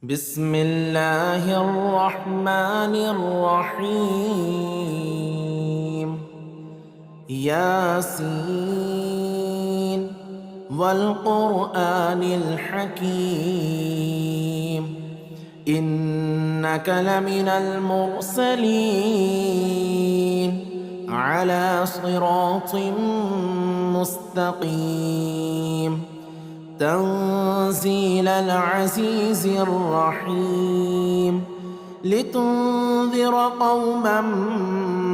بسم الله الرحمن الرحيم. ياسين والقرآن الحكيم إنك لمن المرسلين على صراط مستقيم تنزيل العزيز الرحيم لتنذر قوما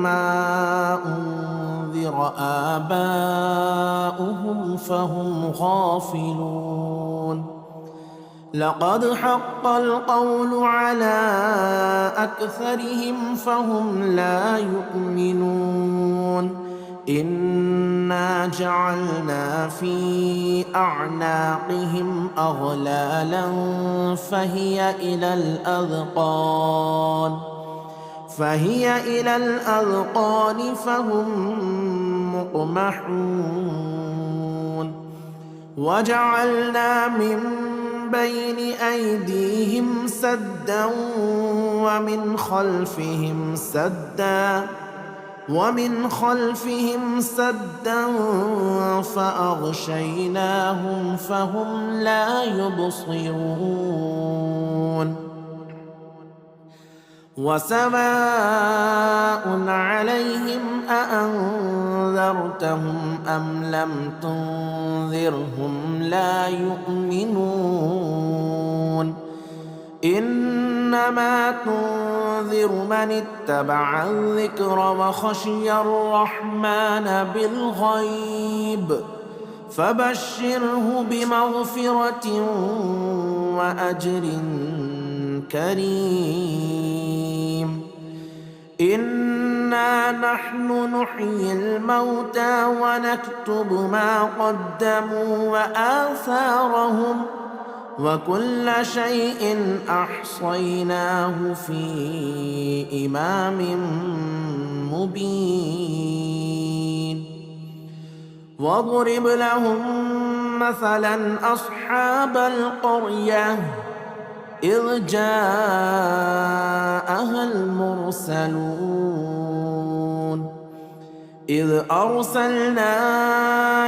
ما أنذر آباؤهم فهم غافلون. لقد حق القول على أكثرهم فهم لا يؤمنون. إنا جعلنا في أعناقهم أغلالا فهي إلى الأذقان فهم مقمحون. وجعلنا من بين أيديهم سدا ومن خلفهم سدا فأغشيناهم فهم لا يبصرون. وسواء عليهم أأنذرتهم أم لم تنذرهم لا يؤمنون. إنما تنذر من اتبع الذكر وخشي الرحمن بالغيب فبشره بمغفرة وأجر كريم. إنا نحن نحيي الموتى ونكتب ما قدموا وآثارهم وكل شيء أحصيناه في إمام مبين. واضرب لهم مثلا أصحاب القرية إذ جاءها المرسلون إذ أرسلنا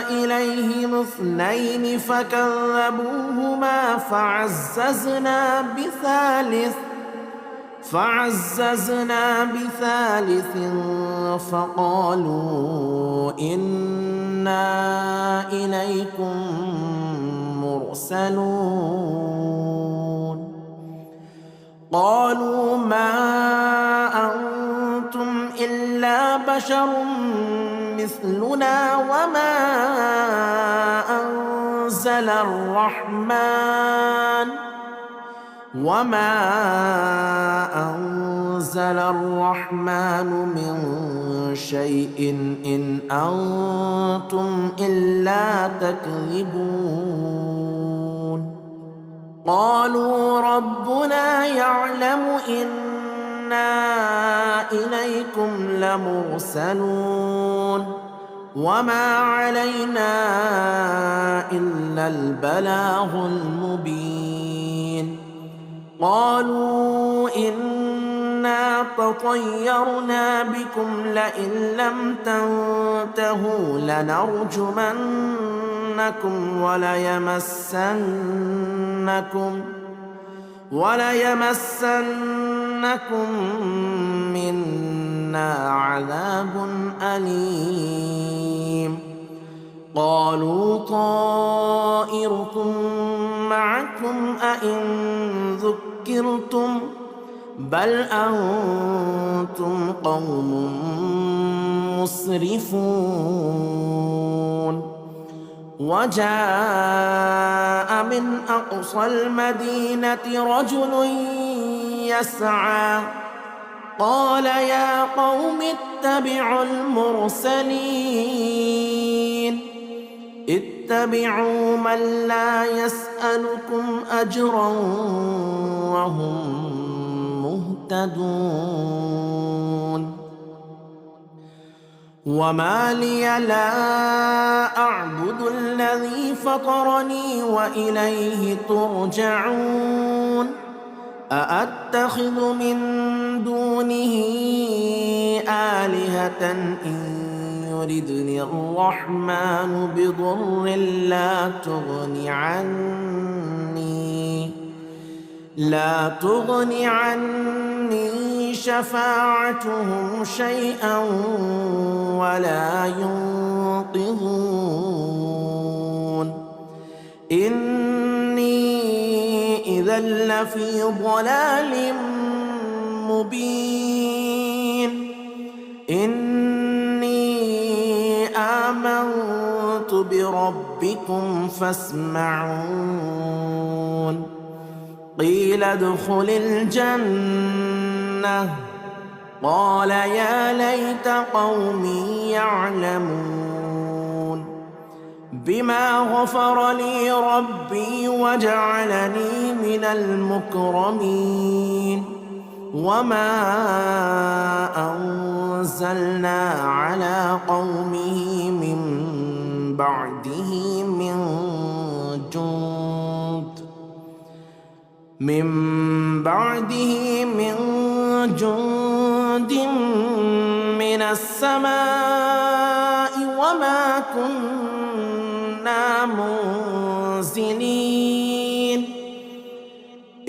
إليهم 2 فكذبوهما فعززنا بثالث فقالوا إنا إليكم مرسلون. قالوا ما أنتم إلا بشر مثلنا وما أنزل الرحمن من شيء إن أنتم إلا تكذبون. قالوا ربنا يعلم إنا إليكم لمرسلون وما علينا إلا البلاغ المبين. قالوا إنا تطيرنا بكم لئن لم تنتهوا لنرجمنكم وليمسنكم منا عذاب أليم. قالوا طائركم معكم أئن ذكرتم بل أنتم قوم مسرفون. وجاء من أقصى المدينة رجل يسعى قال يا قوم اتبعوا المرسلين اتبعوا من لا يسألكم أجرا وهم مهتدون. وما لي لا أعبد الذي فطرني وإليه ترجعون أأتخذ من دونه آلهة إن يردني الرحمن بضر لا تغن عني شفاعتهم شيئا ولا ينقذون إني إذا لفي ضلال مبين إني آمنت بربكم فاسمعون قيل ادخل الجنة قال يا ليت قومي يعلمون بما غفر لي ربي وجعلني من المكرمين وما أنزلنا على قومه من بعده من جند من السماء وما كنا منزلين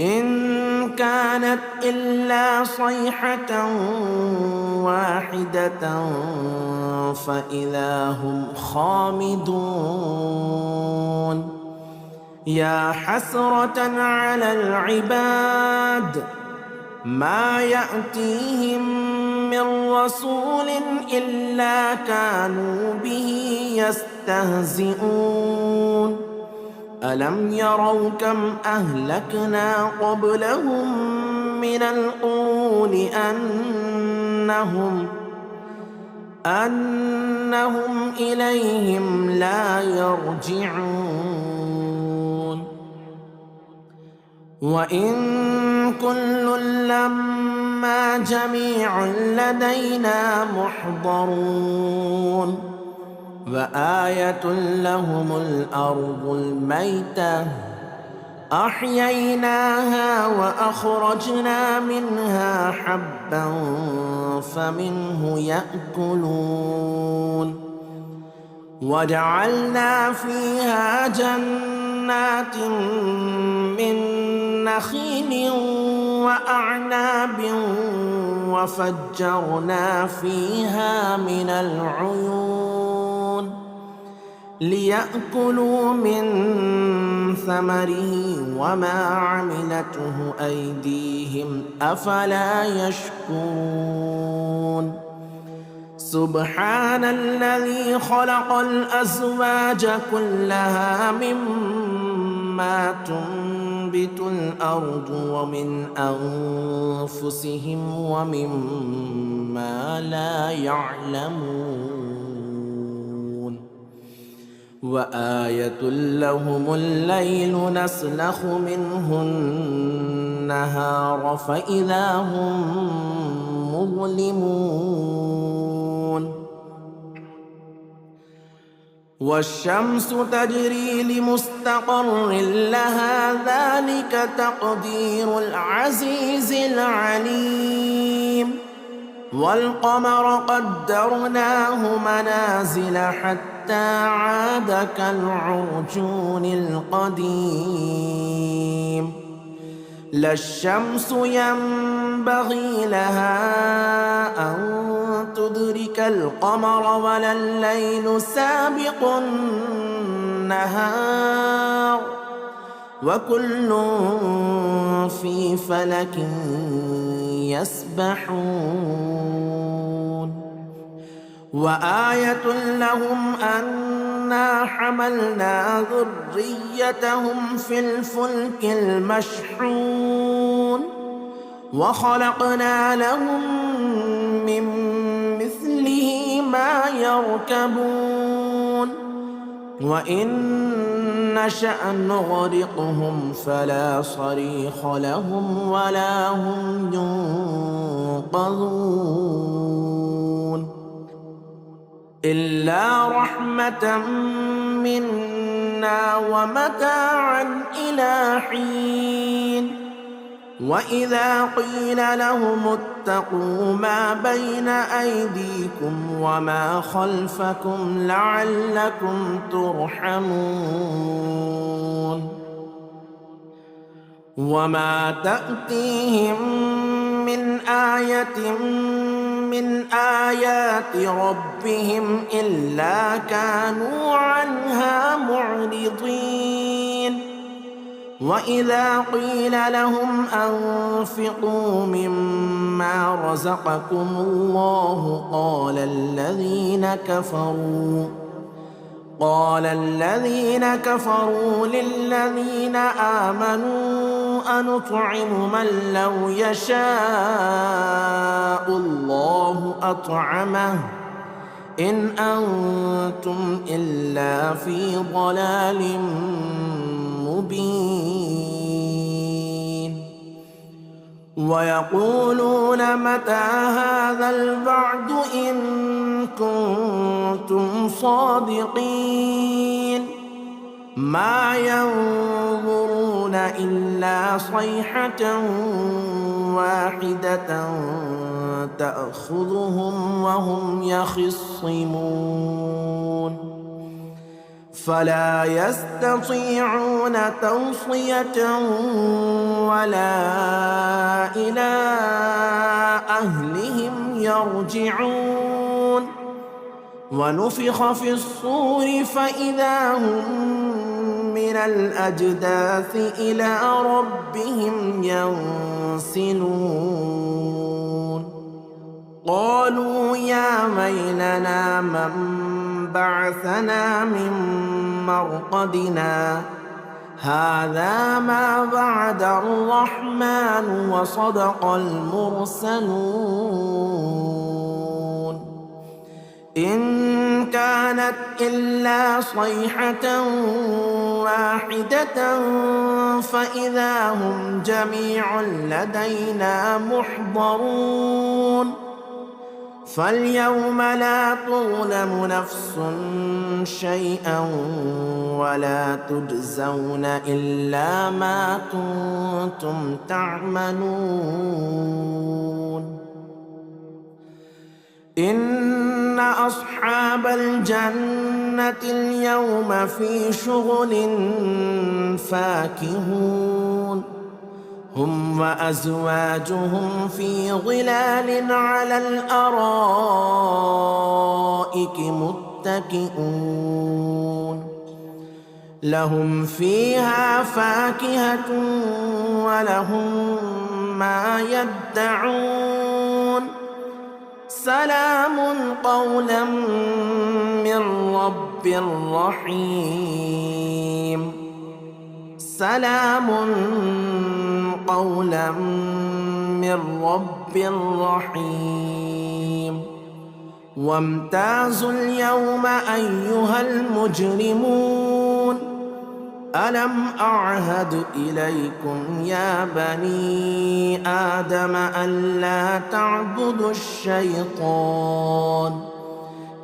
إن كانت إلا صيحة واحدة فإذا هم خامدون يا حسرة على العباد ما يأتيهم من رسول إلا كانوا به يستهزئون ألم يروا كم أهلكنا قبلهم من القرون أنهم إليهم لا يرجعون وإن كل لما جميع لدينا محضرون وآية لهم الأرض الميتة أحييناها وأخرجنا منها حبا فمنه يأكلون وجعلنا فيها جنات من نخيل وأعناب وفجرنا فيها من العيون ليأكلوا من ثمره وما عملته أيديهم أفلا يشكرون سبحان الذي خلق الأزواج كلها مما تنبت الأرض ومن أنفسهم ومما لا يعلمون وآية لهم الليل نسلخ منه النهار فإذا هم مظلمون والشمس تجري لمستقر لها ذلك تقدير العزيز العليم والقمر قدرناه منازل حتى عاد كالعرجون القديم لا الشمس ينبغي لها أن تدرك القمر ولا الليل سابق النهار وكل في فلك يسبحون وآية لهم أنا حملنا ذريتهم في الفلك المشحون وخلقنا لهم من مثله ما يركبون وإن نشأ نغرقهم فلا صريخ لهم ولا هم ينقذون إلا رحمة منا ومتاعا إلى حين وإذا قيل لهم اتقوا ما بين أيديكم وما خلفكم لعلكم ترحمون وما تأتيهم من آية من آيات ربهم إلا كانوا عنها معرضين وإذا قيل لهم أنفقوا مما رزقكم الله قال الذين كفروا للذين آمنوا أنطعم من لو يشاء الله أطعمه إن أنتم إلا في ضلال مبين ويقولون متى هذا الوعد إن كنتم صادقين ما ينظرون إلا صيحة واحدة تأخذهم وهم يخصمون فلا يستطيعون توصية ولا إلى أهلهم يرجعون ونفخ في الصور فإذا هم من الأجداث إلى ربهم ينسلون قالوا يا ويلنا من بعثنا من مرقدنا هذا ما وعد الرحمن وصدق المرسلون إن كانت إلا صيحة واحدة فإذا هم جميع لدينا محضرون فاليوم لا تظلم نفس شيئا ولا تجزون إلا ما كنتم تعملون إن أصحاب الجنة اليوم في شغل فاكهون هم وأزواجهم في ظلال على الأرائك متكئون لهم فيها فاكهة ولهم ما يدعون سلام قولا من رب رحيم سلام قولا من رب رحيم وامتازوا اليوم أيها المجرمون ألم أعهد إليكم يا بني آدم ألا تعبدوا الشيطان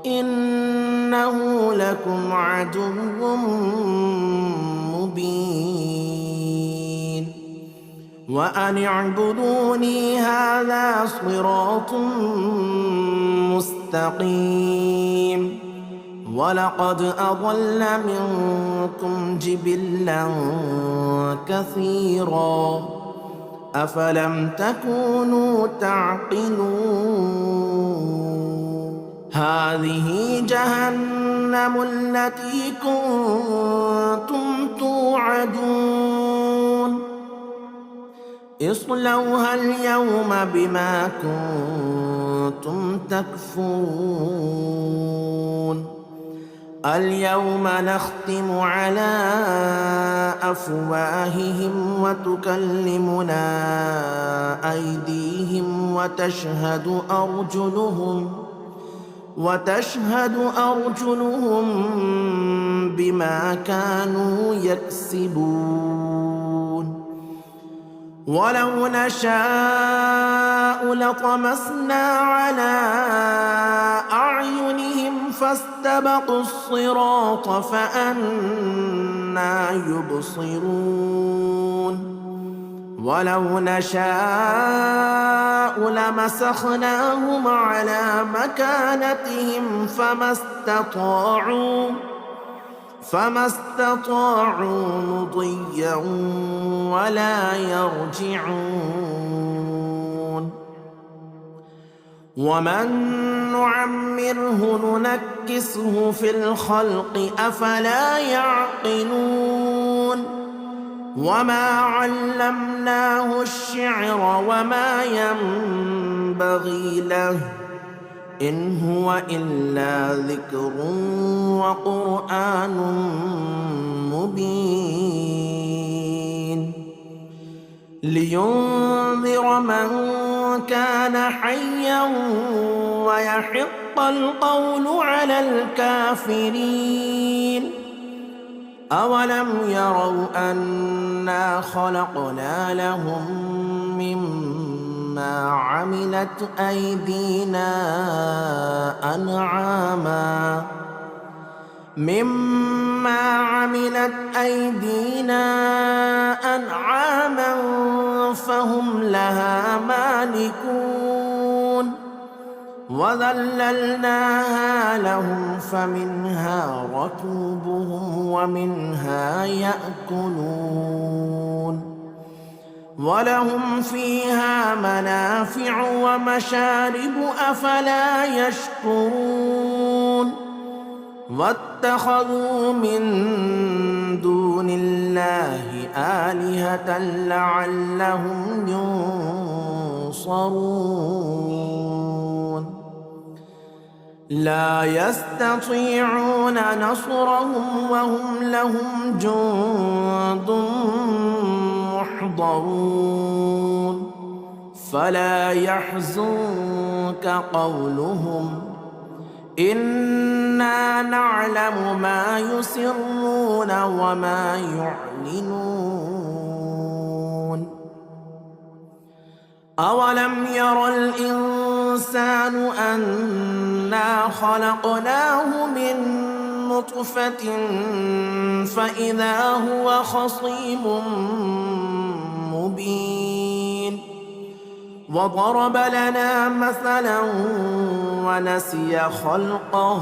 إنه لكم عدو مبين وأن اعبدوني هذا صراط مستقيم ولقد أضل منكم جبلا كثيرا أفلم تكونوا تعقلون هذه جهنم التي كنتم توعدون اصلوها اليوم بما كنتم تكفرون اليوم نختم على أفواههم وتكلمنا أيديهم وتشهد أرجلهم بما كانوا يكسبون ولو نشاء لطمسنا على أعينهم فاستبقوا الصراط فأنى يبصرون ولو نشاء لمسخناهم على مكانتهم فما استطاعوا مضيا ولا يرجعون. ومن نعمره ننكسه في الخلق أفلا يعقلون. وما علمناه الشعر وما ينبغي له إن هو إلا ذكر وقرآن مبين لينذر من كان حيا ويحق القول على الكافرين. أولم يروا أنا خلقنا لهم مما عملت أيدينا أنعاما فهم لها مالكون. وذللناها لهم فمنها ركوبهم ومنها يأكلون ولهم فيها منافع ومشارب أفلا يشكرون. واتخذوا من دون الله آلهة لعلهم ينصرون. لا يستطيعون نصرهم وهم لهم جند محضرون. فلا يحزنك قولهم إنا نعلم ما يسرون وما يعلنون. أولم ير الإنسان أنا خلقناه من نطفة فإذا هو خصيم مبين. وضرب لنا مثلا ونسي خلقه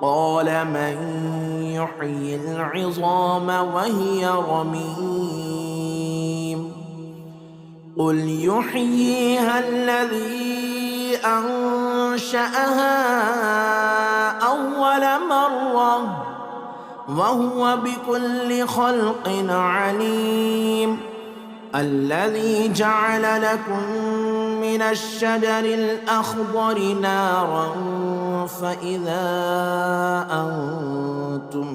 قال من يحيي العظام وهي رميم. قل يحييها الذي أنشأها أول مرة وهو بكل خلق عليم. الذي جعل لكم من الشجر الأخضر نارا فإذا أنتم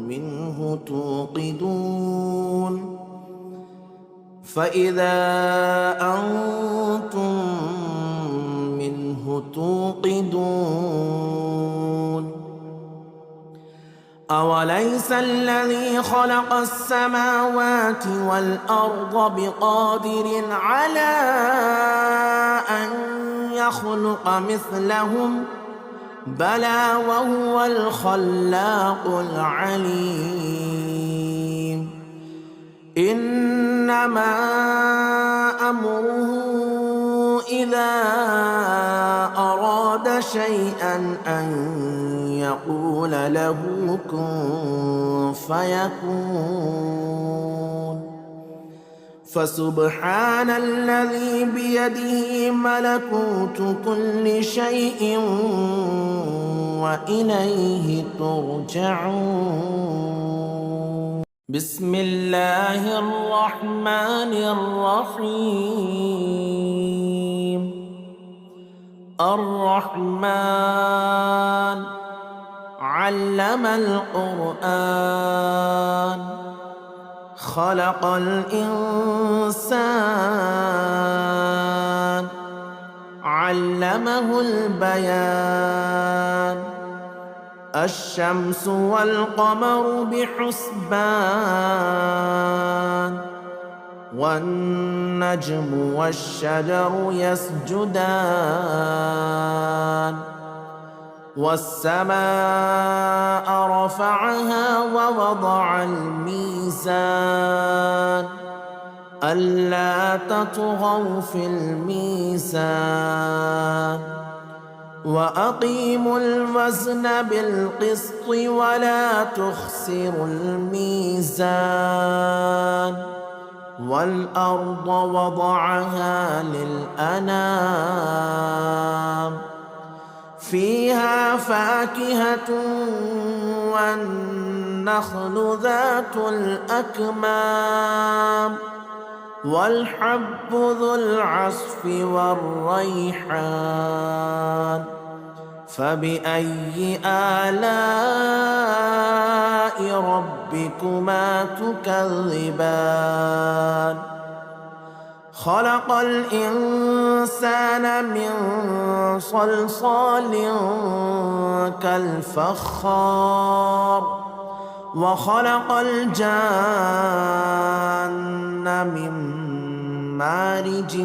منه توقدون. أوليس الذي خلق السماوات والأرض بقادر على أن يخلق مثلهم بلى وهو الخلاق العليم. إنما أمره إذا أراد شيئا أن يقول له كن فيكون. فسبحان الذي بيده ملكوت كل شيء وإليه ترجعون. بسم الله الرحمن الرحيم. الرحمن علم القرآن خلق الإنسان علمه البيان. الشمس والقمر بحسبان والنجم والشجر يسجدان. والسماء رفعها ووضع الميزان ألا تطغوا في الميزان وأقيموا الوزن بالقسط ولا تخسروا الميزان والأرض وضعها للأنام فيها فاكهة والنخل ذات الأكمام والحب ذو العصف والريحان فبأي آلاء ربكما تكذبان خلق الإنسان من صلصال كالفخار وخلق الجان من مارج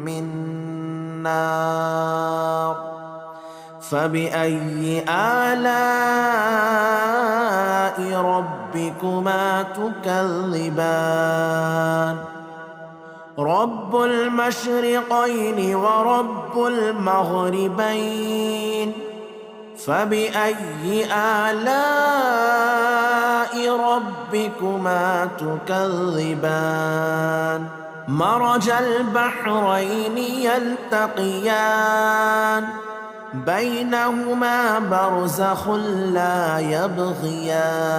من نار فبأي آلاء ربكما تكذبان رب المشرقين ورب المغربين فبأي آلاء ربكما تكذبان مرج البحرين يلتقيان بينهما برزخ لا يبغيان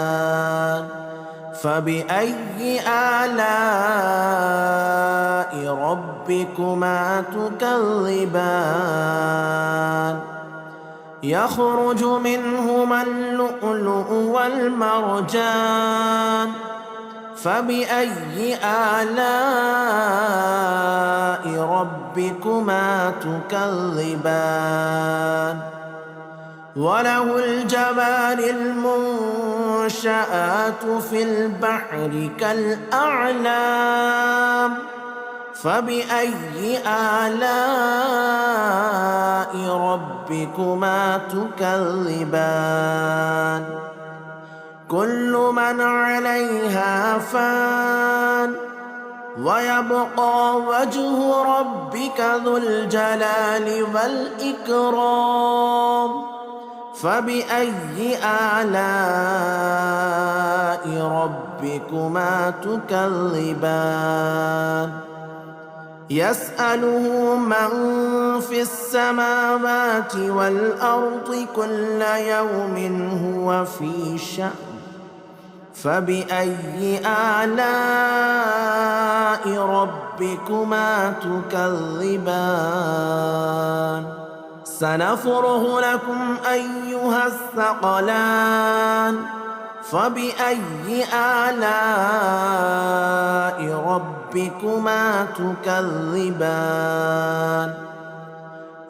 فبأي آلاء ربكما تكذبان يخرج منهما اللؤلؤ والمرجان فبأي آلاء ربكما تكذبان وله الجبال المنشآت في البحر كالأعلام فبأي آلاء ربكما تكذبان كل من عليها فان ويبقى وجه ربك ذو الجلال والإكرام فبأي آلاء ربكما تكذبان يسأله من في السماوات والأرض كل يوم هو في شأن فبأي آلاء ربكما تكذبان سنفرغ لكم أيها الثقلان فبأي آلاء ربكما تكذبان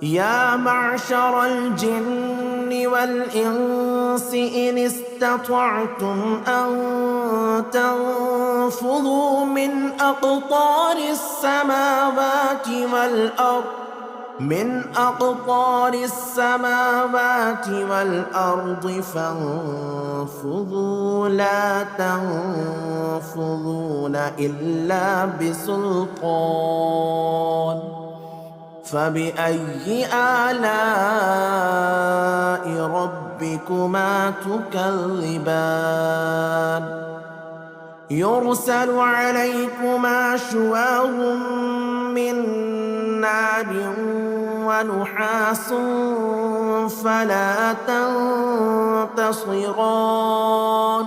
يا معشر الجن والإنس إن استطعتم أن تنفذوا من أقطار السماوات والأرض فانفذوا لا تنفذون إلا بسلطان فبأي آلاء ربكما تكذبان يرسل عليكما شواظ من نار ونحاس فلا تنتصران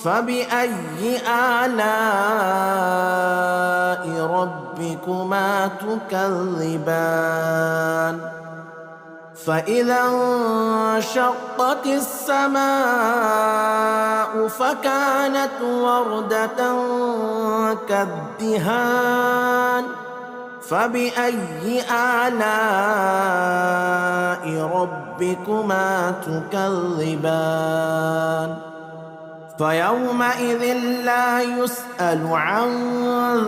فبأي آلاء ربكما تكذبان فإذا انشقت السماء فكانت وردة كالدهان فبأي آلاء ربكما تكذبان فيومئذ لا يسأل عن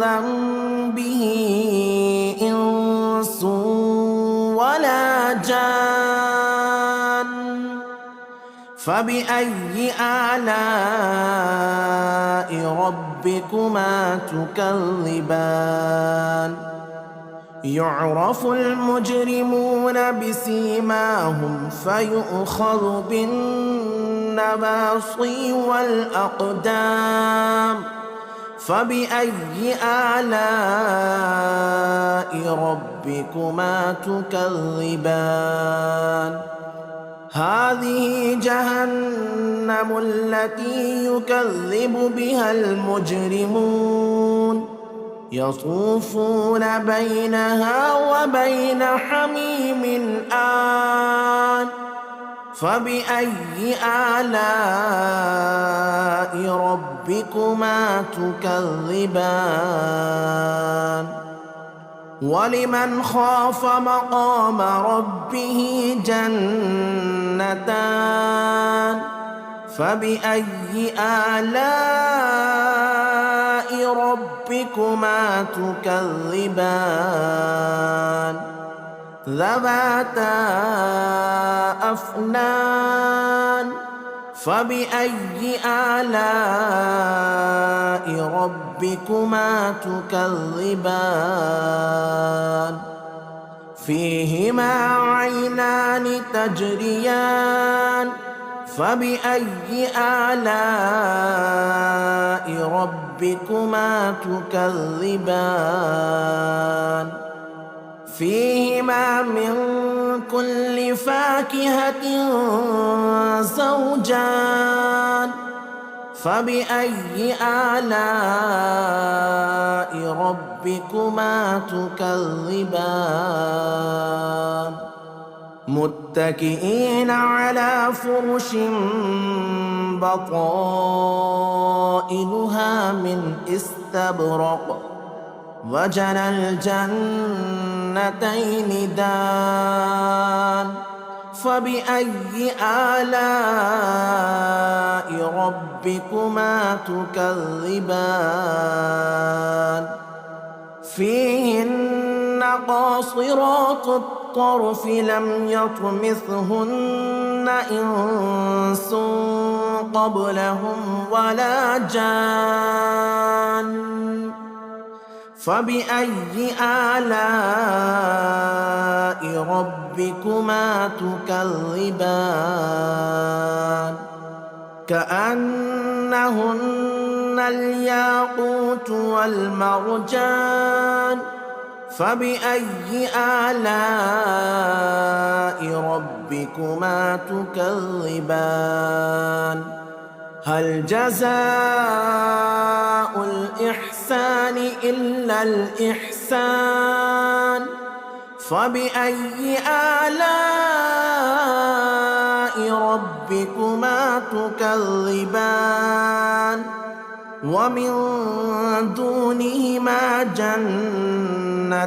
ذنبه إنس ولا جان فبأي آلاء ربكما تكذبان يعرف المجرمون بسيماهم فيؤخذ بالنواصي والأقدام فبأي آلاء ربكما تكذبان هذه جهنم التي يكذب بها المجرمون يطوفون بينها وبين حميم آن فبأي آلاء ربكما تكذبان ولمن خاف مقام ربه جنتان فبأي آلاء ربكما تكذبان ذواتا أفنان فبأي آلاء ربكما تكذبان فيهما عينان تجريان فبأي آلاء ربكما تكذبان فيهما من كل فاكهة زوجان فبأي آلاء ربكما تكذبان متكئين على فرش بطائنها من استبرق وجنى الجنتين دان فبأي آلاء ربكما تكذبان فيهن قاصرات الطرف لم يطمثهن إنس قبلهم ولا جان فبأي آلاء ربكما تكذبان كأنهن الياقوت والمرجان فبأي آلاء ربكما تكذبان هل جزاء الإحسان إلا الإحسان فبأي آلاء ربكما تكذبان ومن دونهما جنتان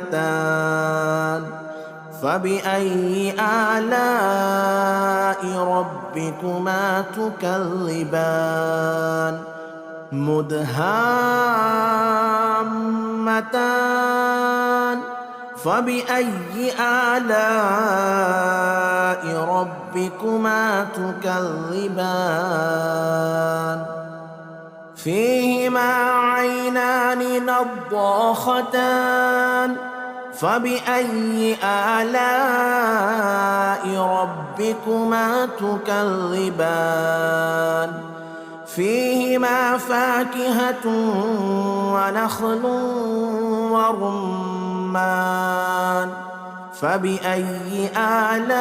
فبأي آلاء ربكما تكذبان مدهامتان فبأي آلاء ربكما تكذبان فيهما عينان نضاختان فبأي آلاء ربكما تكذبان فيهما فاكهة ونخل ورمان فبأي آلاء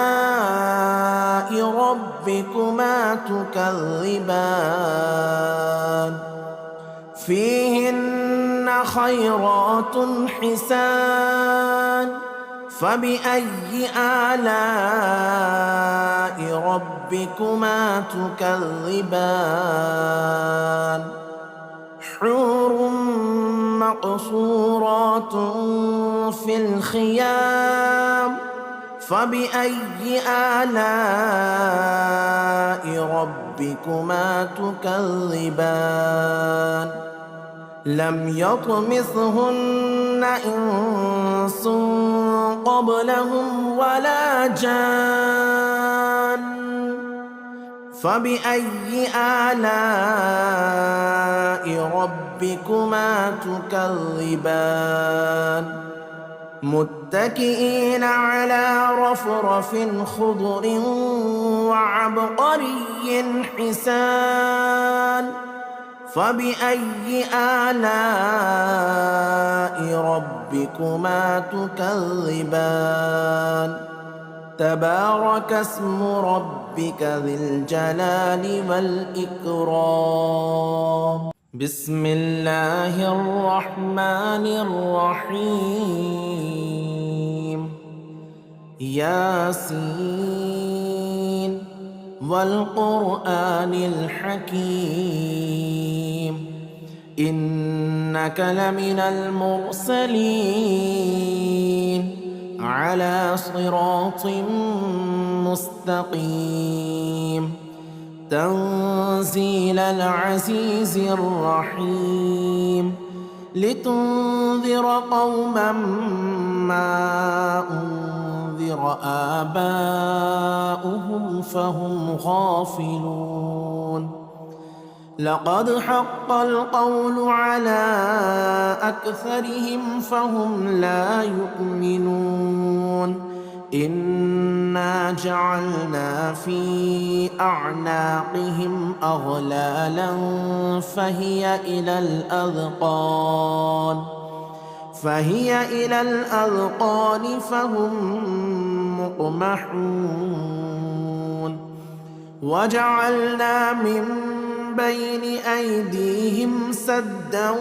ربكما تكذبان فيهن خيرات حسان فبأي آلاء ربكما تكذبان حور مقصورات في الخيام فبأي آلاء ربكما تكذبان لم يطمثهن إنس قبلهم ولا جان فبأي آلاء ربكما تكذبان متكئين على رفرف خضر وعبقري حسان فبأي آلاء ربكما تكذبان تبارك اسم ربك ذي الجلال والإكرام بسم الله الرحمن الرحيم ياسين والقرآن الحكيم إنك لمن المرسلين على صراط مستقيم تنزيل العزيز الرحيم لتنذر قوما ما أنذر آباؤهم فهم غافلون لقد حق القول على أكثرهم فهم لا يؤمنون إنا جعلنا في أعناقهم أغلالا فهي إلى الأذقان فهم مقمحون وجعلنا من بين أيديهم سدا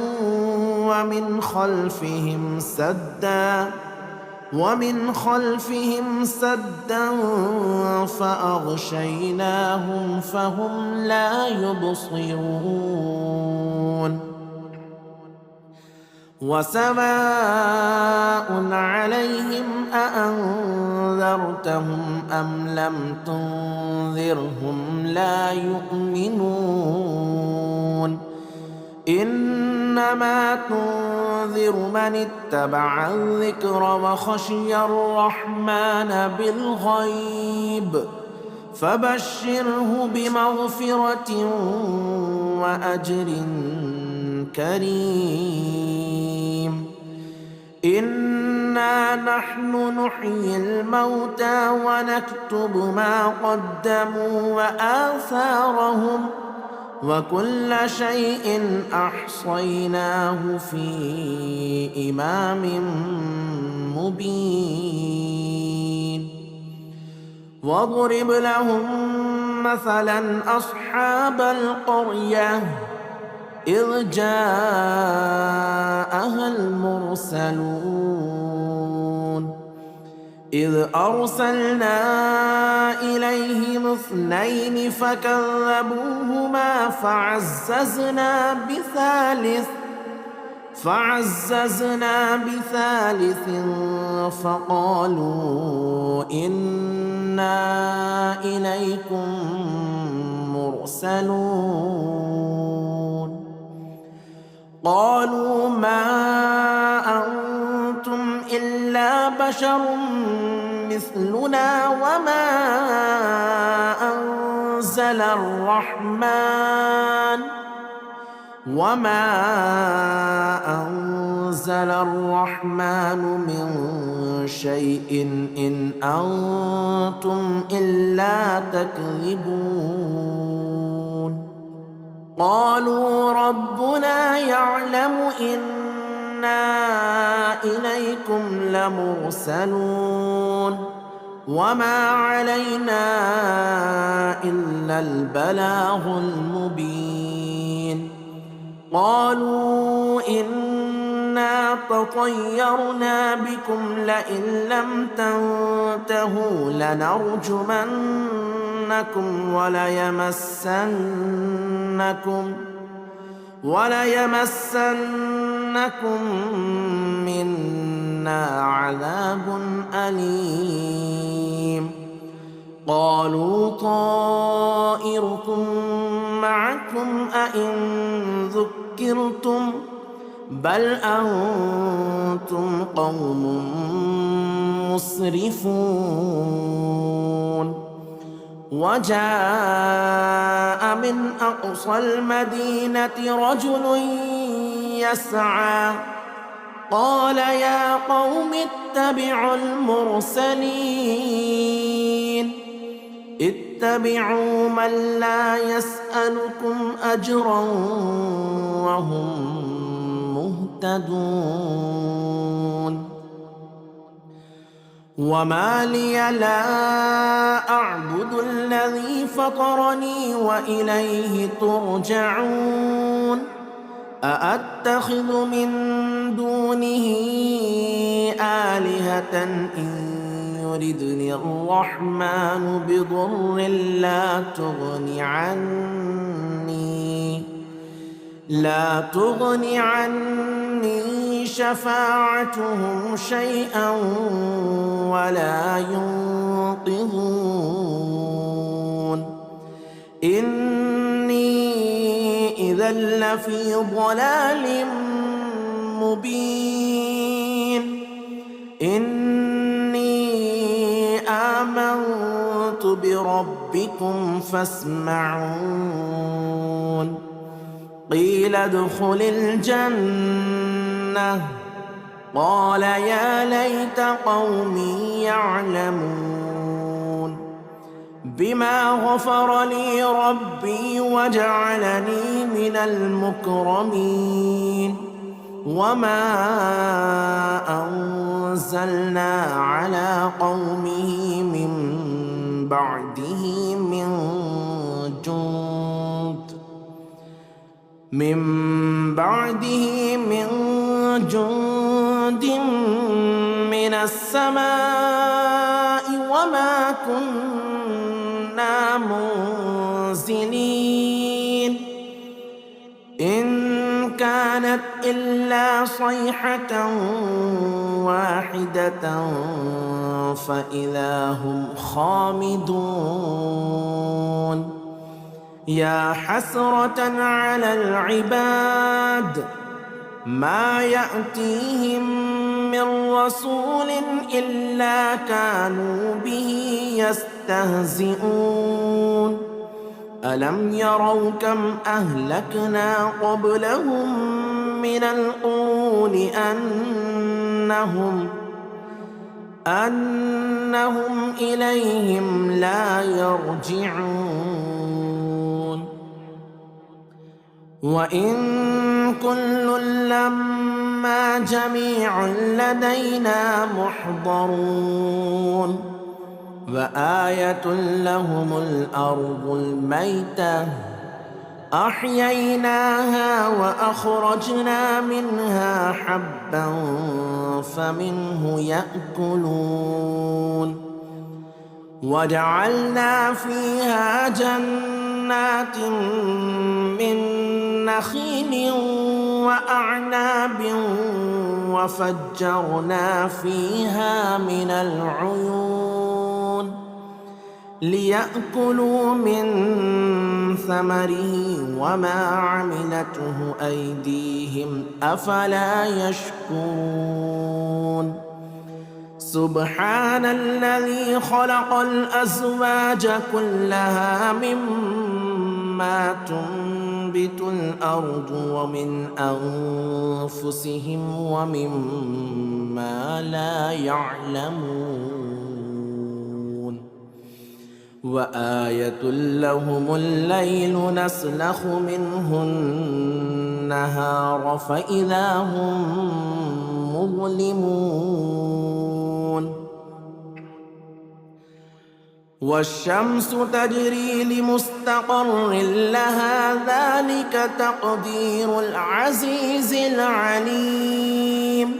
ومن خلفهم سدا فأغشيناهم فهم لا يبصرون وسواء عليهم أأنذرتهم أم لم تنذرهم لا يؤمنون إنما تنذر من اتبع الذكر وخشي الرحمن بالغيب فبشره بمغفرة وأجر كريم إنا نحن نحيي الموتى ونكتب ما قدموا وآثارهم وكل شيء أحصيناه في إمام مبين واضرب لهم مثلا أصحاب القرية إذ جاءها المرسلون إذ أرسلنا إليهم 2 فكذبوهما فعززنا بثالث فقالوا إنا إليكم مرسلون قالوا ما أنتم إلا بشر مثلنا وما أنزل الرحمن من شيء إن أنتم إلا تكذبون قالوا ربنا يعلم إنا إليكم لمرسلون وما علينا إلا البلاغ المبين قالوا إنا تطيرنا بكم لئن لم تنتهوا لنرجمنكم وليمسنكم منا عذاب أليم قالوا طائركم معكم أئن ذكرتم بل أنتم قوم مسرفون وجاء من أقصى المدينة رجل يسعى قال يا قوم اتبعوا المرسلين اتبعوا من لا يسألكم أجرا وهم مهتدون وما لي لا أعبد الذي فطرني وإليه ترجعون أأتخذ من دونه آلهة إن يردني الرحمن بضر لا تغني عني شفاعتهم شيئا ولا ينقذون إني إذا لفي ضلال مبين إني آمنت بربكم فاسمعون قيل ادخل الجنة قال يا ليت قومي يعلمون بما غفر لي ربي وجعلني من المكرمين وما أنزلنا على قومه من بعده من جند من السماء وما كنا منزلين إن كانت إلا صيحة واحدة فإذا هم خامدون يا حسرة على العباد ما يأتيهم من رسول إلا كانوا به يستهزئون ألم يروا كم أهلكنا قبلهم من القرون أنهم إليهم لا يرجعون وإن كل لما جميع لدينا محضرون وآية لهم الأرض الميتة أحييناها وأخرجنا منها حبا فمنه يأكلون وجعلنا فيها جنات من نخيل وأعناب وفجرنا فيها من العيون ليأكلوا من ثمره وما عملته أيديهم أفلا يشكرون سبحان الذي خلق الأزواج كلها مما تنبت الأرض ومن أنفسهم ومما لا يعلمون وآية لهم الليل نسلخ منه النهار فإذا هم مظلمون والشمس تجري لمستقر لها ذلك تقدير العزيز العليم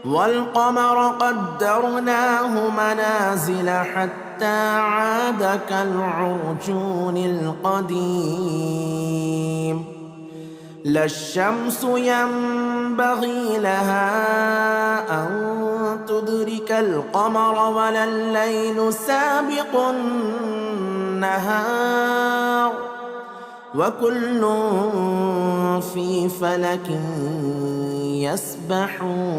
والقمر قدرناه منازل حتى عاد كالعرجون القديم لا الشمس ينبغي لها أن تدرك القمر ولا الليل سابق النهار وكل في فلك يسبحون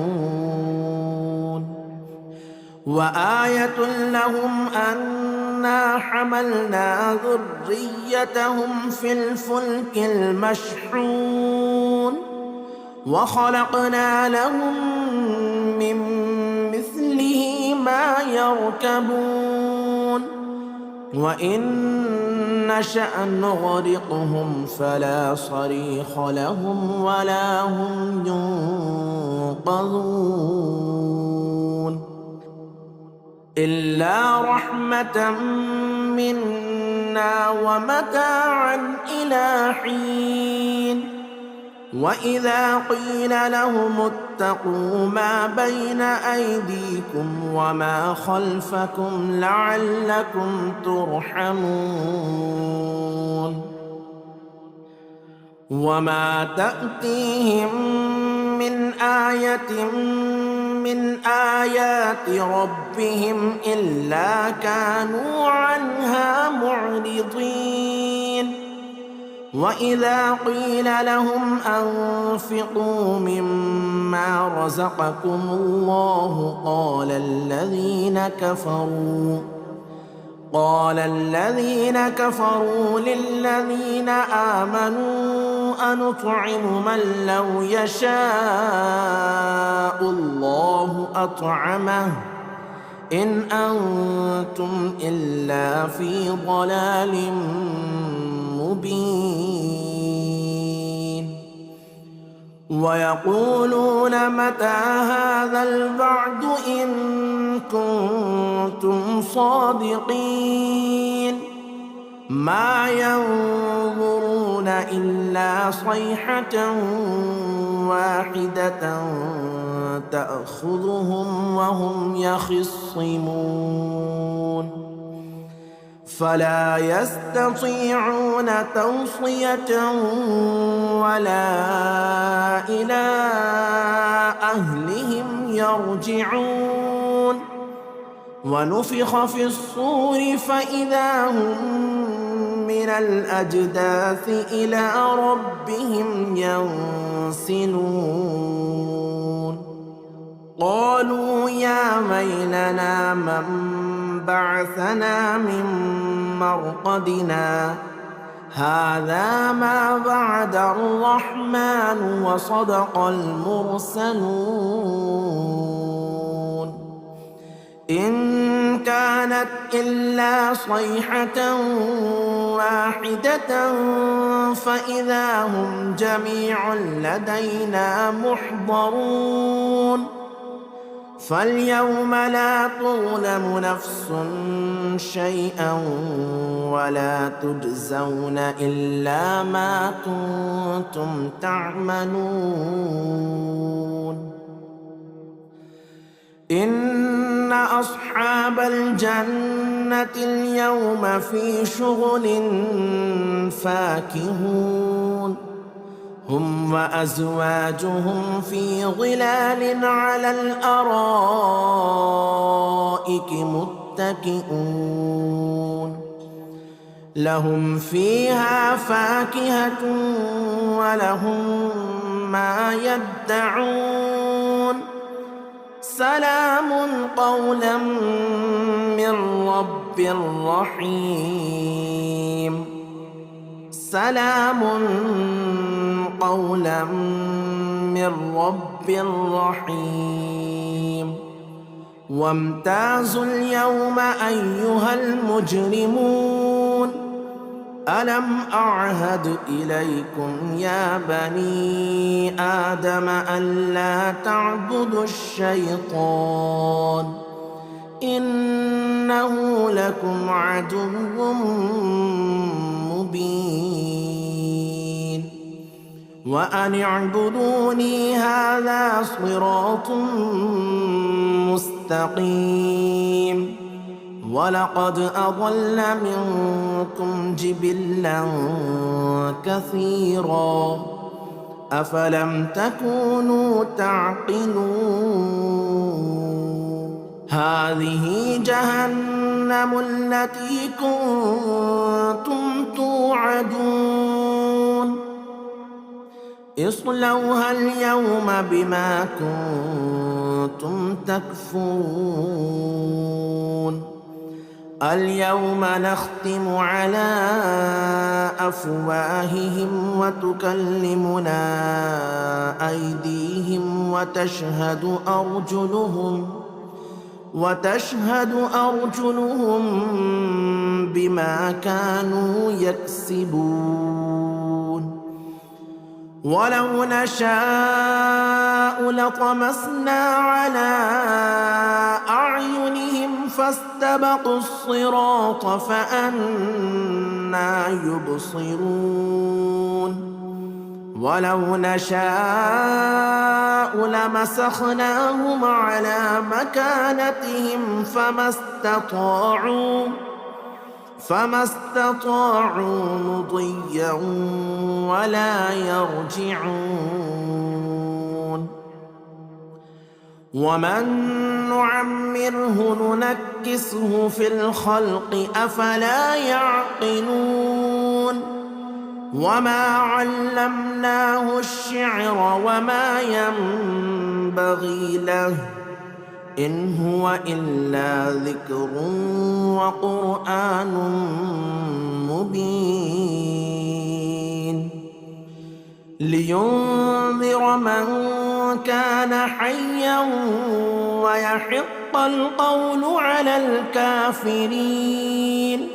وآية لهم أن أنا حملنا ذريتهم في الفلك المشحون وخلقنا لهم من مثله ما يركبون وإن نشأ نغرقهم فلا صريخ لهم ولا هم ينقذون إلا رحمة منا ومتاعا إلى حين وإذا قيل لهم اتقوا ما بين أيديكم وما خلفكم لعلكم ترحمون وما تأتيهم من آية من آيات ربهم إلا كانوا عنها معرضين وإذا قيل لهم أنفقوا مما رزقكم الله قال الذين كفروا للذين آمنوا أنطعم من لو يشاء الله أطعمه إن أنتم إلا في ضلال مبين ويقولون متى هذا الوعد إن كنتم صادقين ما ينظرون إلا صيحة واحدة تأخذهم وهم يخصمون فلا يستطيعون توصية ولا إلى أهلهم يرجعون ونفخ في الصور فإذا هم من الأجداث إلى ربهم ينسلون قالوا يا ويلنا من بعثنا من مرقدنا هذا ما وعد الرحمن وصدق المرسلون إن كانت إلا صيحة واحدة فإذا هم جميع لدينا محضرون فاليوم لا تظلم نفس شيئا ولا تجزون إلا ما كنتم تعملون إن أصحاب الجنة اليوم في شغل فاكهون هم وأزواجهم في ظلال على الأرائك متكئون لهم فيها فاكهة ولهم ما يدعون سلام قولا من رب رحيم سلام قولا من رب رحيم وامتازوا اليوم أيها المجرمون ألم أعهد إليكم يا بني آدم ألا تعبدوا الشيطان إنه لكم عدو مبين وأن اعبدوني هذا صراط مستقيم ولقد أضل منكم جبلا كثيرا أفلم تكونوا تعقلون هذه جهنم التي كنتم توعدون اصلوها اليوم بما كنتم تكفرون اليوم نختم على أفواههم وتكلمنا أيديهم وتشهد أرجلهم بما كانوا يكسبون ولو نشاء لطمسنا على أعينهم فاستبقوا الصراط فأنى يبصرون ولو نشاء لمسخناهم على مكانتهم فما استطاعوا مضيا ولا يرجعون ومن نعمره ننكسه في الخلق أفلا يعقلون وما علمناه الشعر وما ينبغي له إن هو إلا ذكر وقرآن مبين لينذر من كان حيا ويحق القول على الكافرين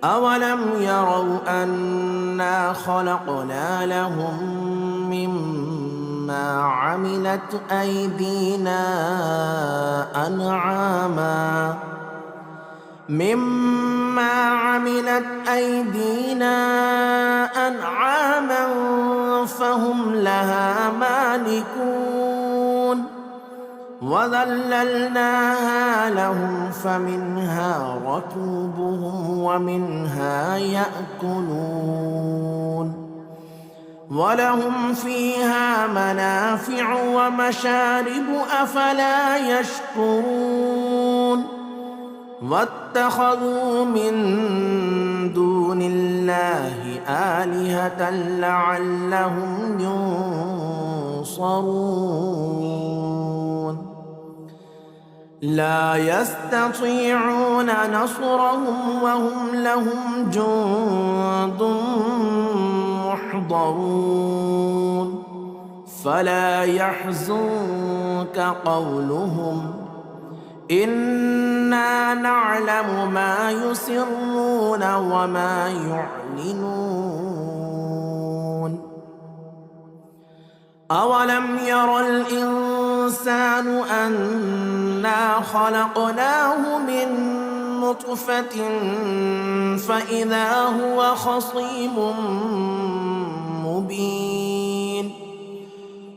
أولم يروا أنا خلقنا لهم مما عملت أيدينا أنعاما فهم لها مالكون وذللناها لهم فمنها ركوبهم ومنها يأكلون ولهم فيها منافع ومشارب أفلا يشكرون واتخذوا من دون الله آلهة لعلهم ينصرون لا يستطيعون نصرهم وهم لهم جند محضرون فلا يحزنك قولهم إنا نعلم ما يسرون وما يعلنون أولم ير الإنسان أنا خلقناه من نطفة فإذا هو خصيم مبين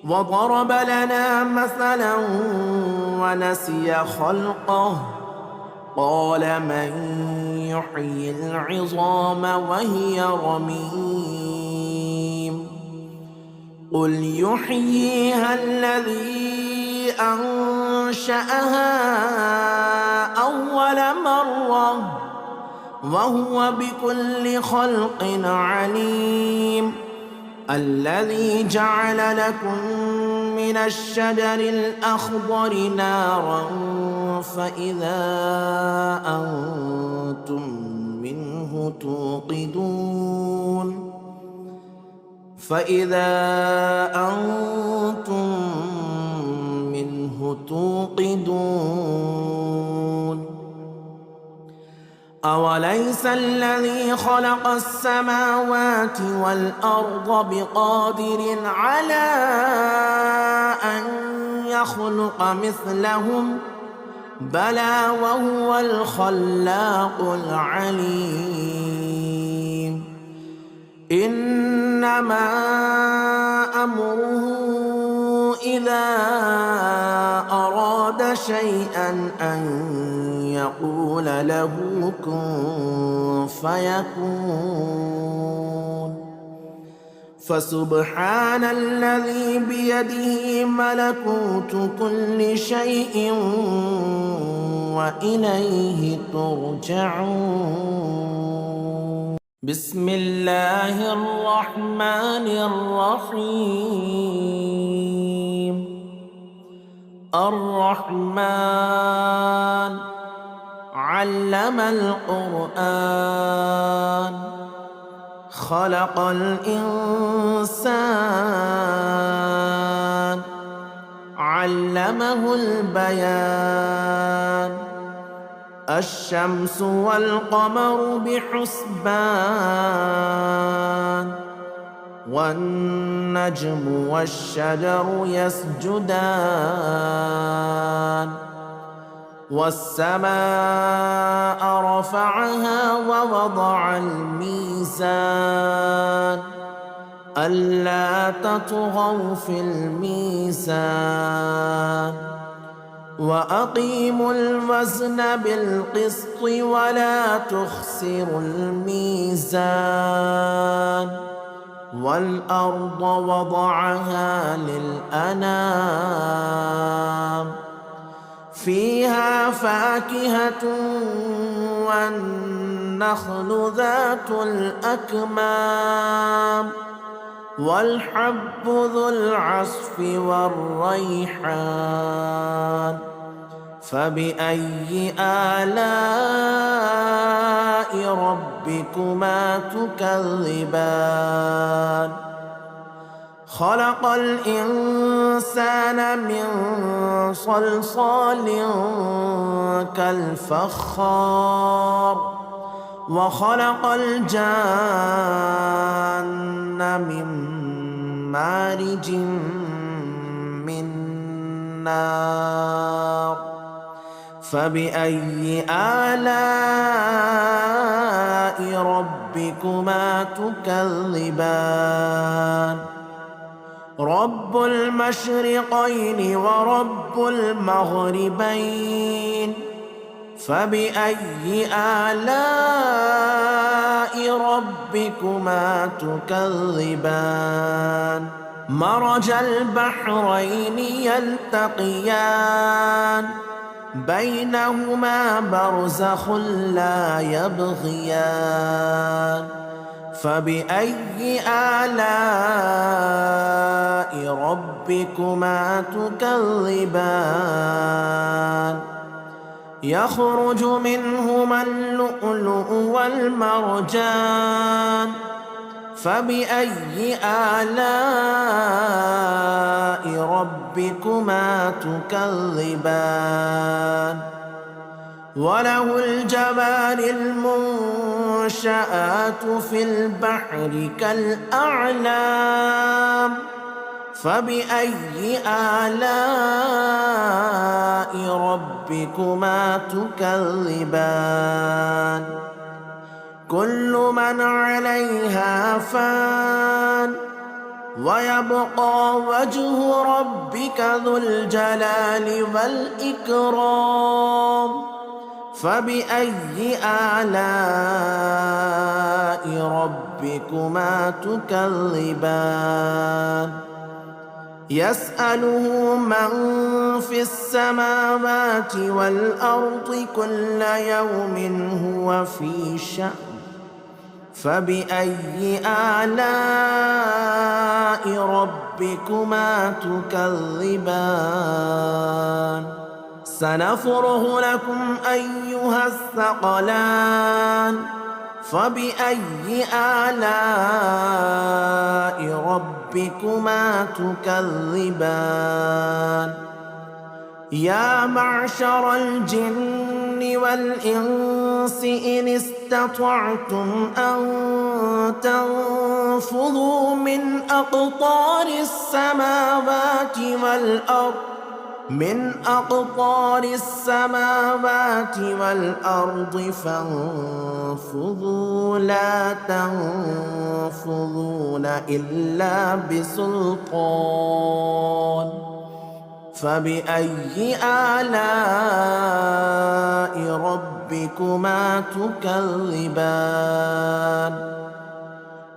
وضرب لنا مثلا ونسي خلقه قال من يحيي العظام وهي رميم قل يحييها الذي أنشأها أول مرة وهو بكل خلق عليم الذي جعل لكم من الشجر الأخضر نارا فإذا أنتم منه توقدون أوليس الذي خلق السماوات والأرض بقادر على أن يخلق مثلهم بلى وهو الخلاق العليم إنما أمره إذا أراد شيئا أن يقول له كن فيكون فسبحان الذي بيده ملكوت كل شيء وإليه ترجعون بسم الله الرحمن الرحيم الرحمن علم القرآن خلق الإنسان علمه البيان الشمس والقمر بحسبان والنجم والشجر يسجدان والسماء رفعها ووضع الميزان ألا تطغوا في الميزان وأقيموا الوزن بالقسط ولا تخسروا الميزان والأرض وضعها للأنام فيها فاكهة والنخل ذات الأكمام والحب ذو العصف والريحان فبأي آلاء ربكما تكذبان خلق الإنسان من صلصال كالفخار وخلق الجان من مارج من نار فبأي آلاء ربكما تكذبان رب المشرقين ورب المغربين فبأي آلاء ربكما تكذبان مرج البحرين يلتقيان بينهما برزخ لا يبغيان فبأي آلاء ربكما تكذبان يخرج منهما اللؤلؤ والمرجان فبأي آلاء ربكما تكذبان وله الجوار المنشآت في البحر كالأعلام فبأي آلاء ربكما تكذبان كل من عليها فان ويبقى وجه ربك ذو الجلال والإكرام فبأي آلاء ربكما تكذبان يسأله من في السماوات والأرض كل يوم هو في شأن فبأي آلاء ربكما تكذبان سنفرغ لكم أيها الثقلان فبأي آلاء ربكما تكذبان يا معشر الجن والإنس إن استطعتم أن تنفذوا من أقطار السماوات والأرض فانفذوا لا تنفذون إلا بسلطان فبأي آلاء ربكما تكذبان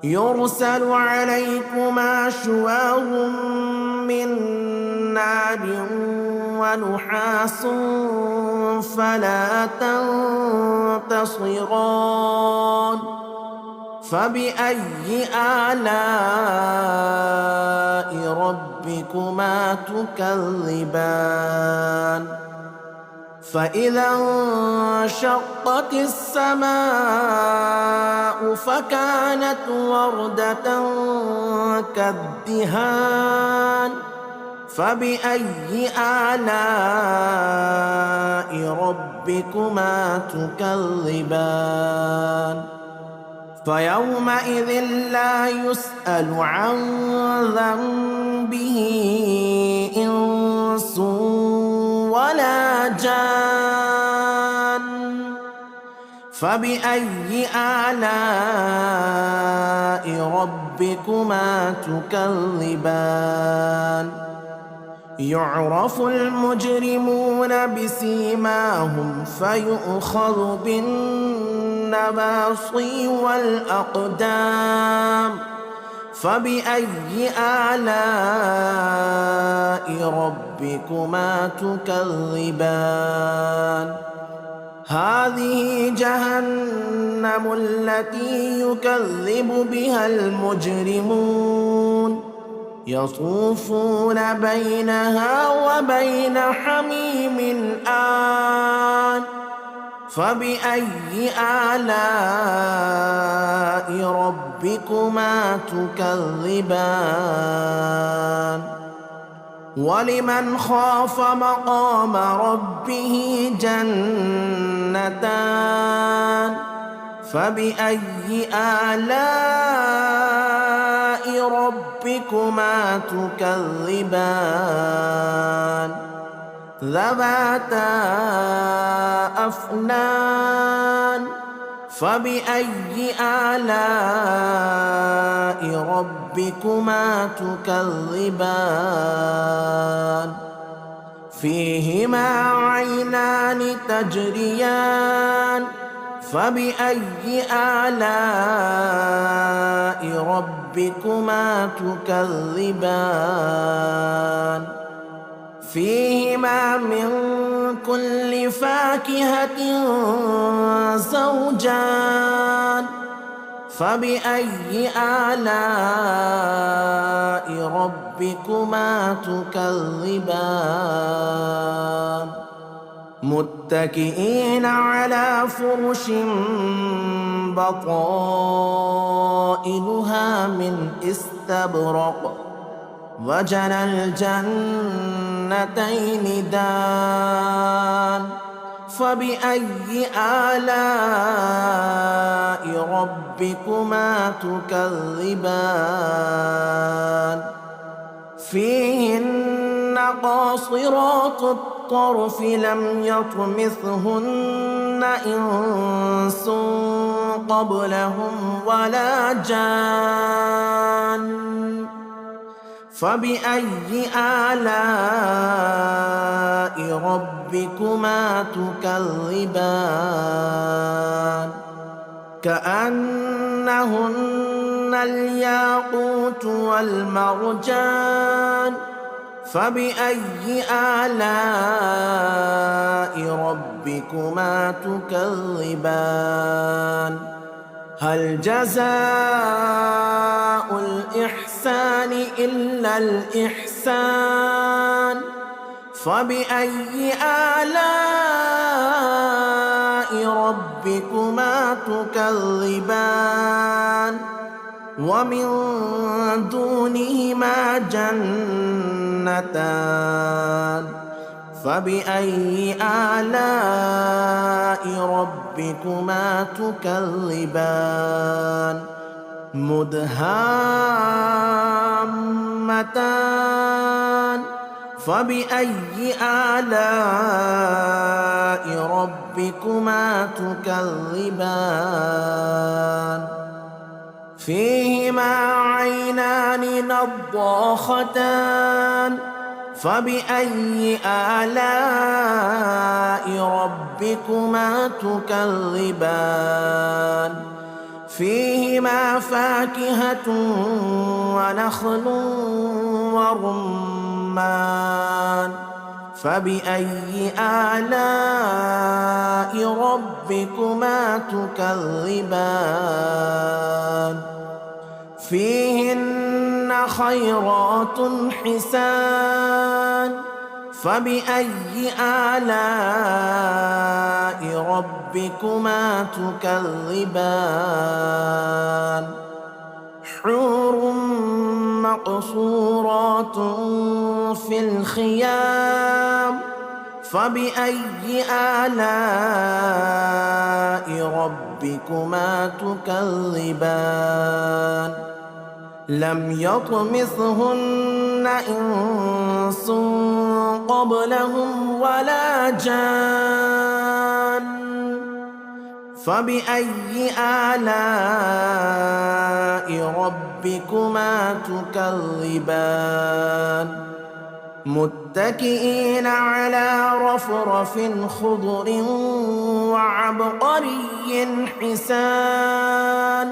يرسل عليكما شواظ من نار ونحاس فلا تنتصران فبأي آلاء ربكما تكذبان فإذا انشقت السماء فكانت وردة كالدهان فبأي آلاء ربكما تكذبان فيومئذ لا يسأل عن ذنبه إنس ولا جان فبأي آلاء ربكما تكذبان يعرف المجرمون بسيماهم فيؤخذ بالنواصي والأقدام فبأي آلاء ربكما تكذبان هذه جهنم التي يكذب بها المجرمون يطوفون بينها وبين حميم آن فبأي آلاء ربكما تكذبان ولمن خاف مقام ربه جنتان فبأي آلاء ربكما تكذبان ذواتا أفنان فبأي آلاء ربكما تكذبان فيهما عينان تجريان فبأي آلاء ربكما تكذبان فيهما من كل فاكهة زوجان فبأي آلاء ربكما تكذبان متكئين على فرش بطائنها من استبرق وجنى الجنتين دان فبأي آلاء ربكما تكذبان فيهن قاصرات الطرف لم يطمثهن إنس قبلهم ولا جان فبأي آلاء ربكما تكذبان كأنهن الياقوت والمرجان فبأي آلاء ربكما تكذبان هل جزاء الإحسان إلا الإحسان فبأي آلاء ربكما تكذبان ومن دونهما جنتان فبأي آلاء ربكما تكذبان مدهامتان فبأي آلاء ربكما تكذبان فيهما عينان نضاختان فبأي آلاء ربكما تكذبان فيهما فاكهة ونخل ورمان فبأي آلاء ربكما تكذبان فيهن خيرات حسان فبأي آلاء ربكما تكذبان حور مقصورات في الخيام فبأي آلاء ربكما تكذبان لم يطمثهن إنس قبلهم ولا جان فبأي آلاء ربكما تكذبان متكئين على رفرف خضر وعبقري حسان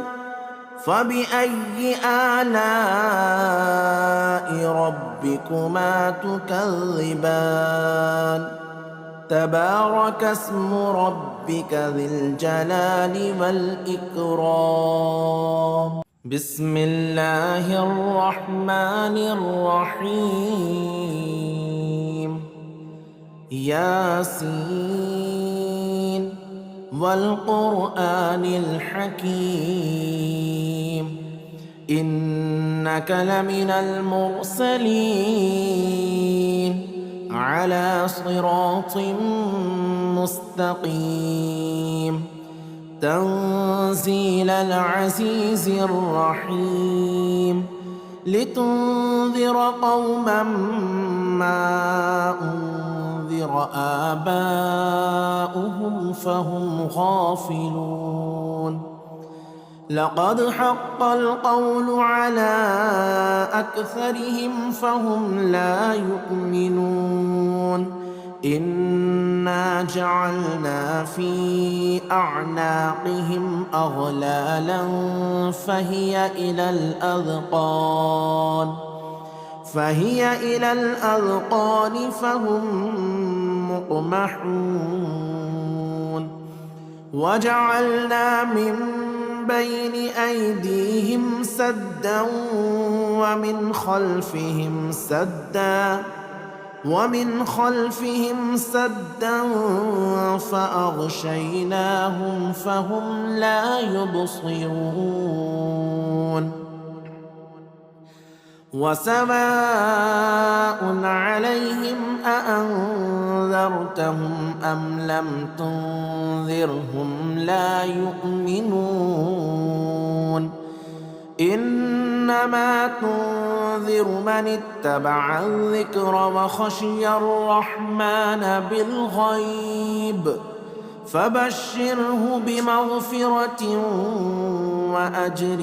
فبأي آلاء ربكما تكذبان تبارك اسم ربك ذي الجلال والإكرام بسم الله الرحمن الرحيم ياسين والقرآن الحكيم إنك لمن المرسلين على صراط مستقيم تنزيل العزيز الرحيم لتنذر قوما ما أنذر آباؤهم فهم غافلون لقد حق القول على أكثرهم فهم لا يؤمنون إنا جعلنا في أعناقهم أغلالا فهي إلى الأذقان فهم مقمحون وجعلنا من بين أيديهم سدا ومن خلفهم سدا فأغشيناهم فهم لا يبصرون وسواء عليهم أأنذرتهم أم لم تنذرهم لا يؤمنون إنما تنذر من اتبع الذكر وخشي الرحمن بالغيب فبشره بمغفرة وأجر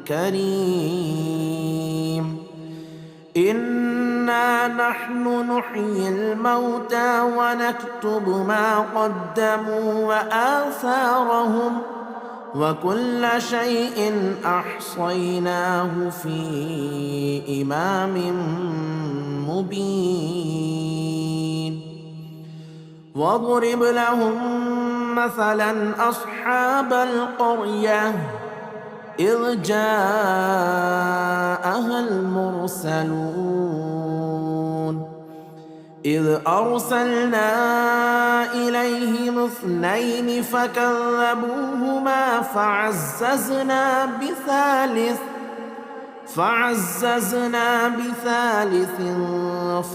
كريم إنا نحن نحيي الموتى ونكتب ما قدموا وآثارهم وكل شيء أحصيناه في إمام مبين واضرب لهم مثلا أصحاب القرية إذ جاءها المرسلون إذ أرسلنا إليهم 2 فكذبوهما فعززنا بثالث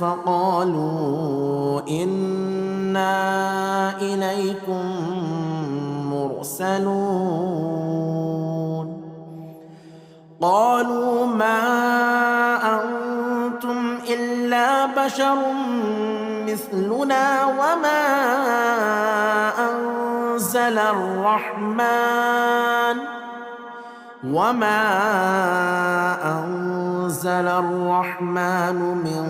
فقالوا إنا إليكم مرسلون قالوا ما أنتم إلا بشر مثلنا وما أنزل الرحمن من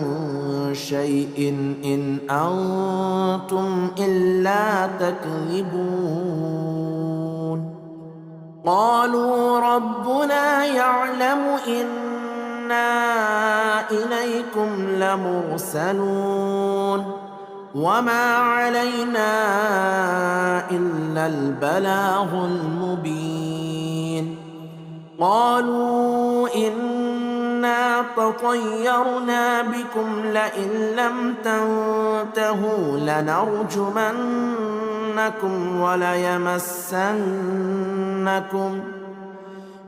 شيء إن أنتم إلا تكذبون قالوا ربنا يعلم إنا إليكم لمرسلون وما علينا إلا البلاغ المبين قالوا إنا تطيرنا بكم لئن لم تنتهوا لنرجمنكم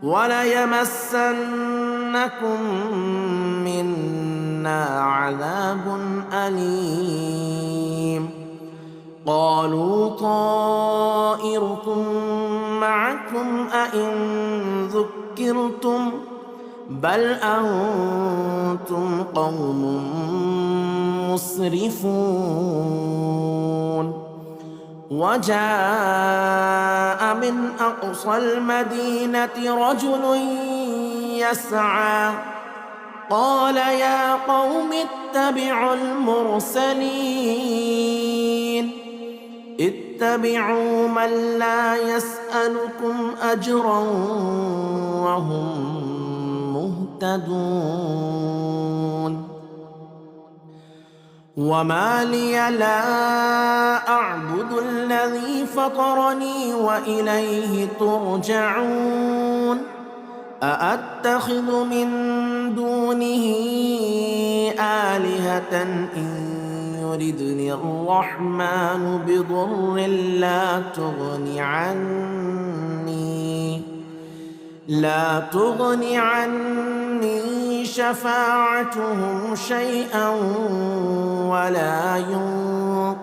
وليمسنكم منا عذاب أليم. قالوا طائركم معكم أئن ذكرتم بل أنتم قوم مسرفون. وجاء من أقصى المدينة رجل يسعى قال يا قوم اتبعوا المرسلين اتبعوا من لا يسألكم أجرا وهم مهتدون. وما لي لا أعبد الذي فطرني وإليه ترجعون. أأتخذ من دونه آلهة إن يردني الرحمن بضر لا تغني عني شفاعتهم شيئا ولا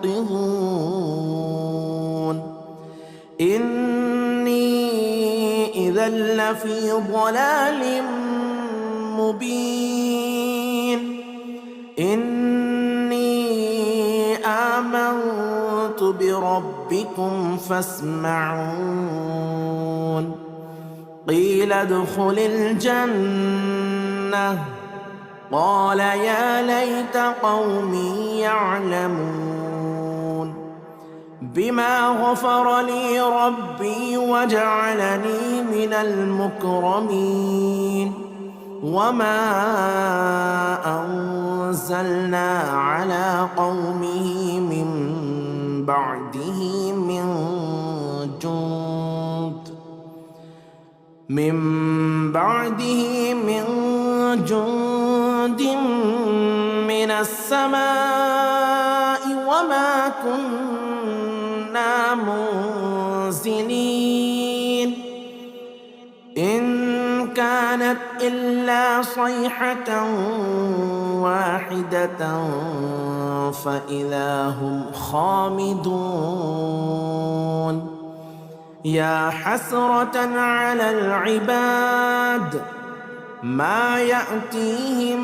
ينقذون. إني إذا لفي ضلال مبين. إني آمنت بربكم فاسمعون. قيل ادخل الجنة قال يا ليت قومي يعلمون بما غفر لي ربي وجعلني من المكرمين. وما أنزلنا على قومه من بعده من جند من السماء وما كنا منزلين. إن كانت إلا صيحة واحدة فإذا هم خامدون. يا حسرة على العباد ما يأتيهم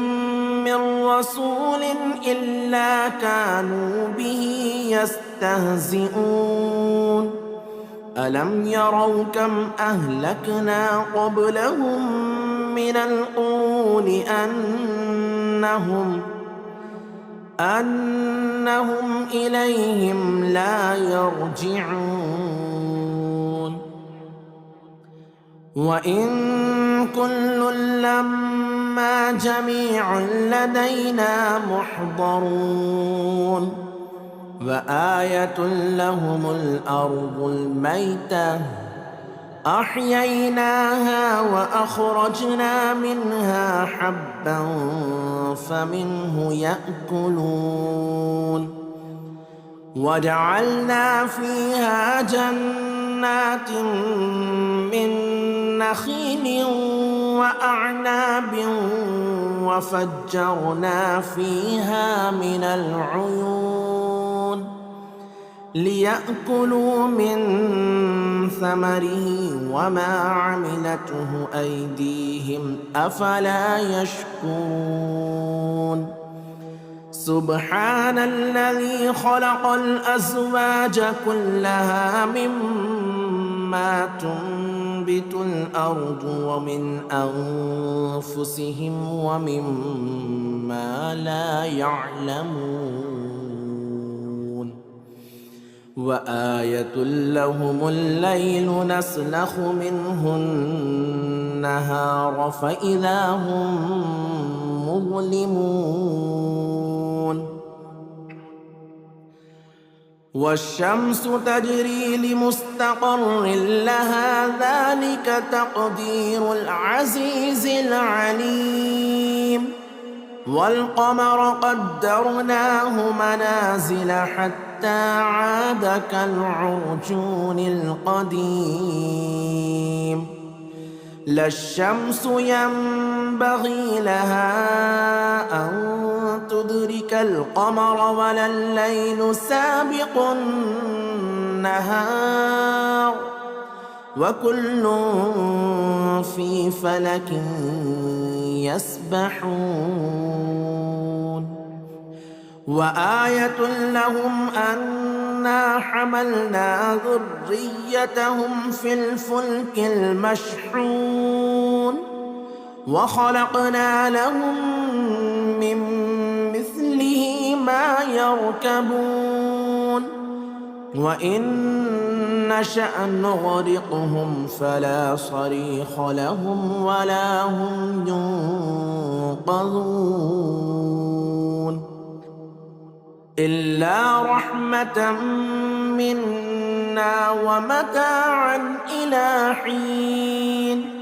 من رسول إلا كانوا به يستهزئون. ألم يروا كم أهلكنا قبلهم من القرون أنهم إليهم لا يرجعون. وإن كل لما جميع لدينا محضرون. وآية لهم الأرض الميتة أحييناها وأخرجنا منها حبا فمنه يأكلون. وجعلنا فيها جنات من نخيل وأعناب وفجرنا فيها من العيون ليأكلوا من ثمره وما عملته أيديهم أفلا يشكرون. سبحان الذي خلق الأزواج كلها مما تنبت الأرض ومن أنفسهم ومما لا يعلمون. وآية لهم الليل نسلخ منه النهار فإذا هم مظلمون. والشمس تجري لمستقر لها ذلك تقدير العزيز العليم. والقمر قدرناه منازل حتى عاد كالعرجون القديم لا الشمس ينبغي لها أن تدرك القمر ولا الليل سابق النهار وكل في فلك يسبحون وآية لهم أنا حملنا ذريتهم في الفلك المشحون وخلقنا لهم من مثله ما يركبون وإن نشأ نغرقهم فلا صريخ لهم ولا هم ينقذون إلا رحمة منا ومتاعا إلى حين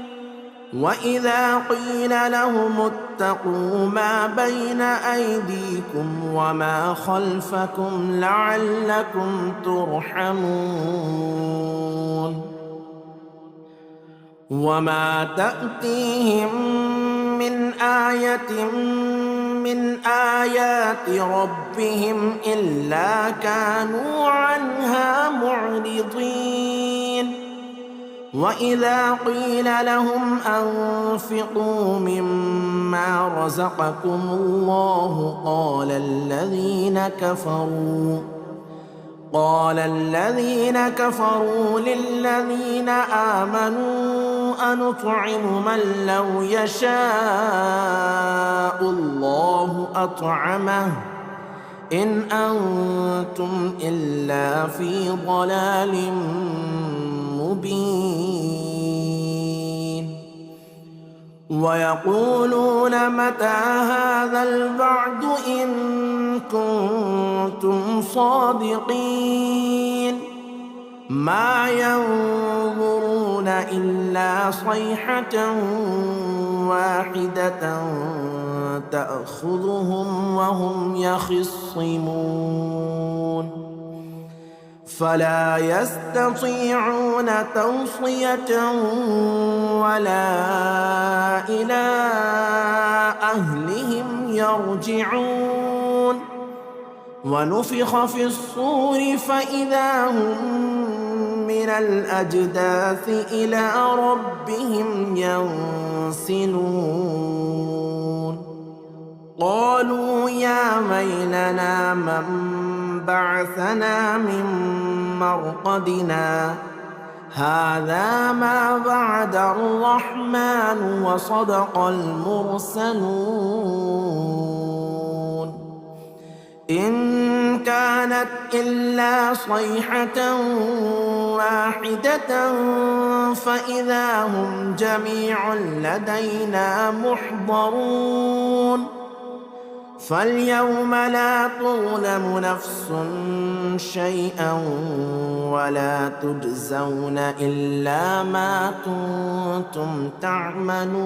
وإذا قيل لهم اتقوا ما بين أيديكم وما خلفكم لعلكم ترحمون وما تأتيهم من آية من آيات ربهم إلا كانوا عنها معرضين وإذا قيل لهم أنفقوا مما رزقكم الله قال الذين كفروا للذين آمنوا أنطعم من لو يشاء الله أطعمه إن أنتم إلا في ضلال مبين ويقولون متى هذا الوعد إن كنتم صادقين ما ينظرون إلا صيحة واحدة تأخذهم وهم يخصمون فلا يستطيعون توصية ولا إلى أهلهم يرجعون ونفخ في الصور فإذا هم من الأجداث إلى ربهم ينسلون قالوا يا ويلنا من بعثنا من مرقدنا هذا ما وعد الرحمن وصدق المرسلون إن كانت إلا صيحة واحدة فإذا هم جميع لدينا محضرون فاليوم لا تظلم نفس شيئا ولا تجزون إلا ما كنتم تعملون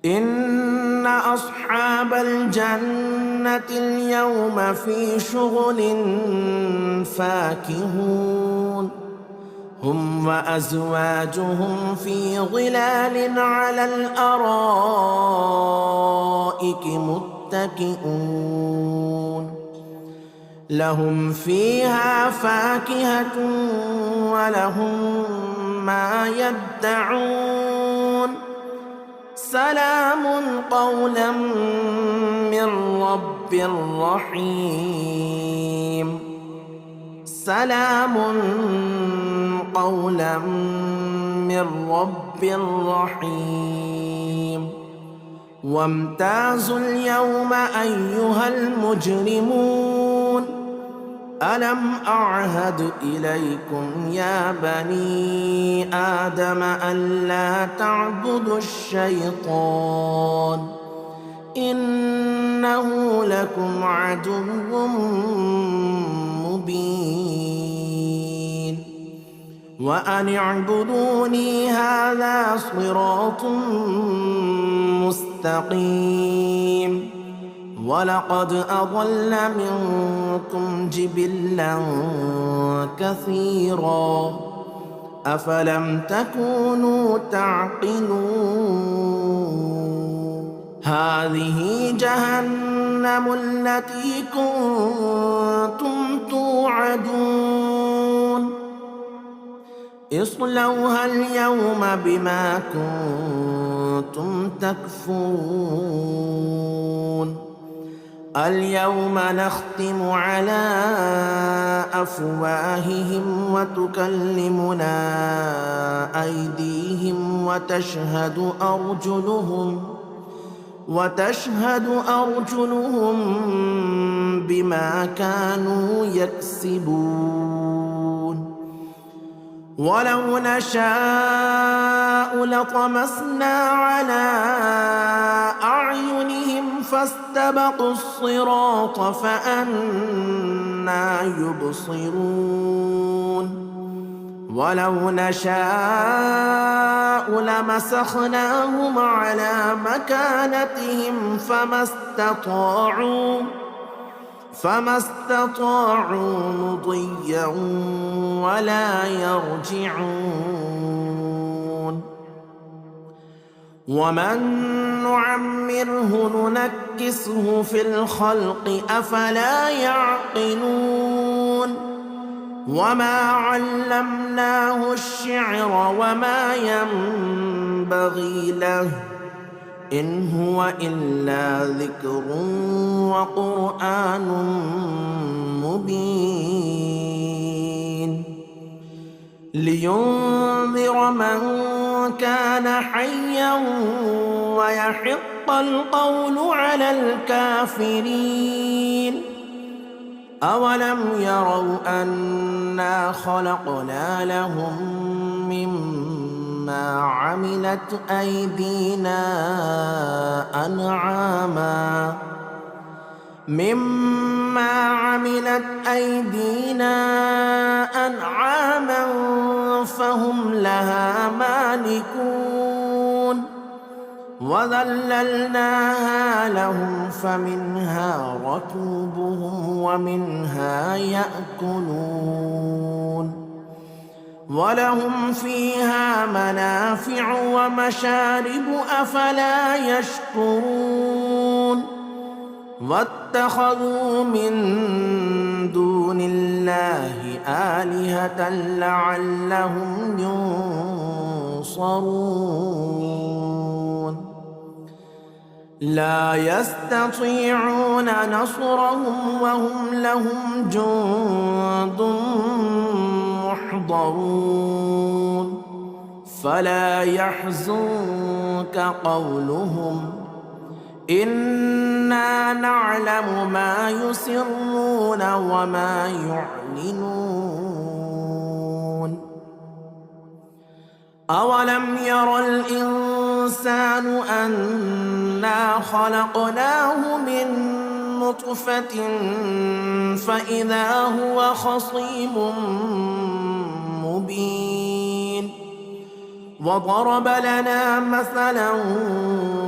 إن أصحاب الجنة اليوم في شغل فاكهون هم وأزواجهم في ظلال على الأرائك متكئون لهم فيها فاكهة ولهم ما يدعون سلام قولا من رب رحيم سلام قولا من رب رحيم وامتازوا اليوم أيها المجرمون ألم أعهد إليكم يا بني آدم ألا تعبدوا الشيطان إنه لكم عدو مبين وأن اعبدوني هذا صراط مستقيم ولقد أضل منكم جبلا كثيرا أفلم تكونوا تعقلون هذه جهنم التي كنتم توعدون اصلوها اليوم بما كنتم تكفرون اليوم نختم على أفواههم وتكلمنا أيديهم وتشهد أرجلهم بما كانوا يكسبون ولو نشاء لطمسنا على أعينهم فاستبقوا الصراط فأنى يبصرون ولو نشاء لمسخناهم على مكانتهم فما استطاعوا مضيا ولا يرجعون ومن نعمره ننكسه في الخلق أفلا يعقلون وما علمناه الشعر وما ينبغي له إن هو إلا ذكر وقرآن مبين لينذر من كان حيا ويحق القول على الكافرين أولم يروا أنا خلقنا لهم مما عملت أيدينا أنعاما فهم لها مالكون وذللناها لهم فمنها ركوبهم ومنها يأكلون ولهم فيها منافع ومشارب أفلا يشكرون واتخذوا من دون الله آلهة لعلهم ينصرون لا يستطيعون نصرهم وهم لهم جند محضرون فلا يحزنك قولهم إنا نعلم ما يسرون وما يعلنون أولم ير الإنسان أنا خلقناه من نطفة فإذا هو خصيم مبين وضرب لنا مثلا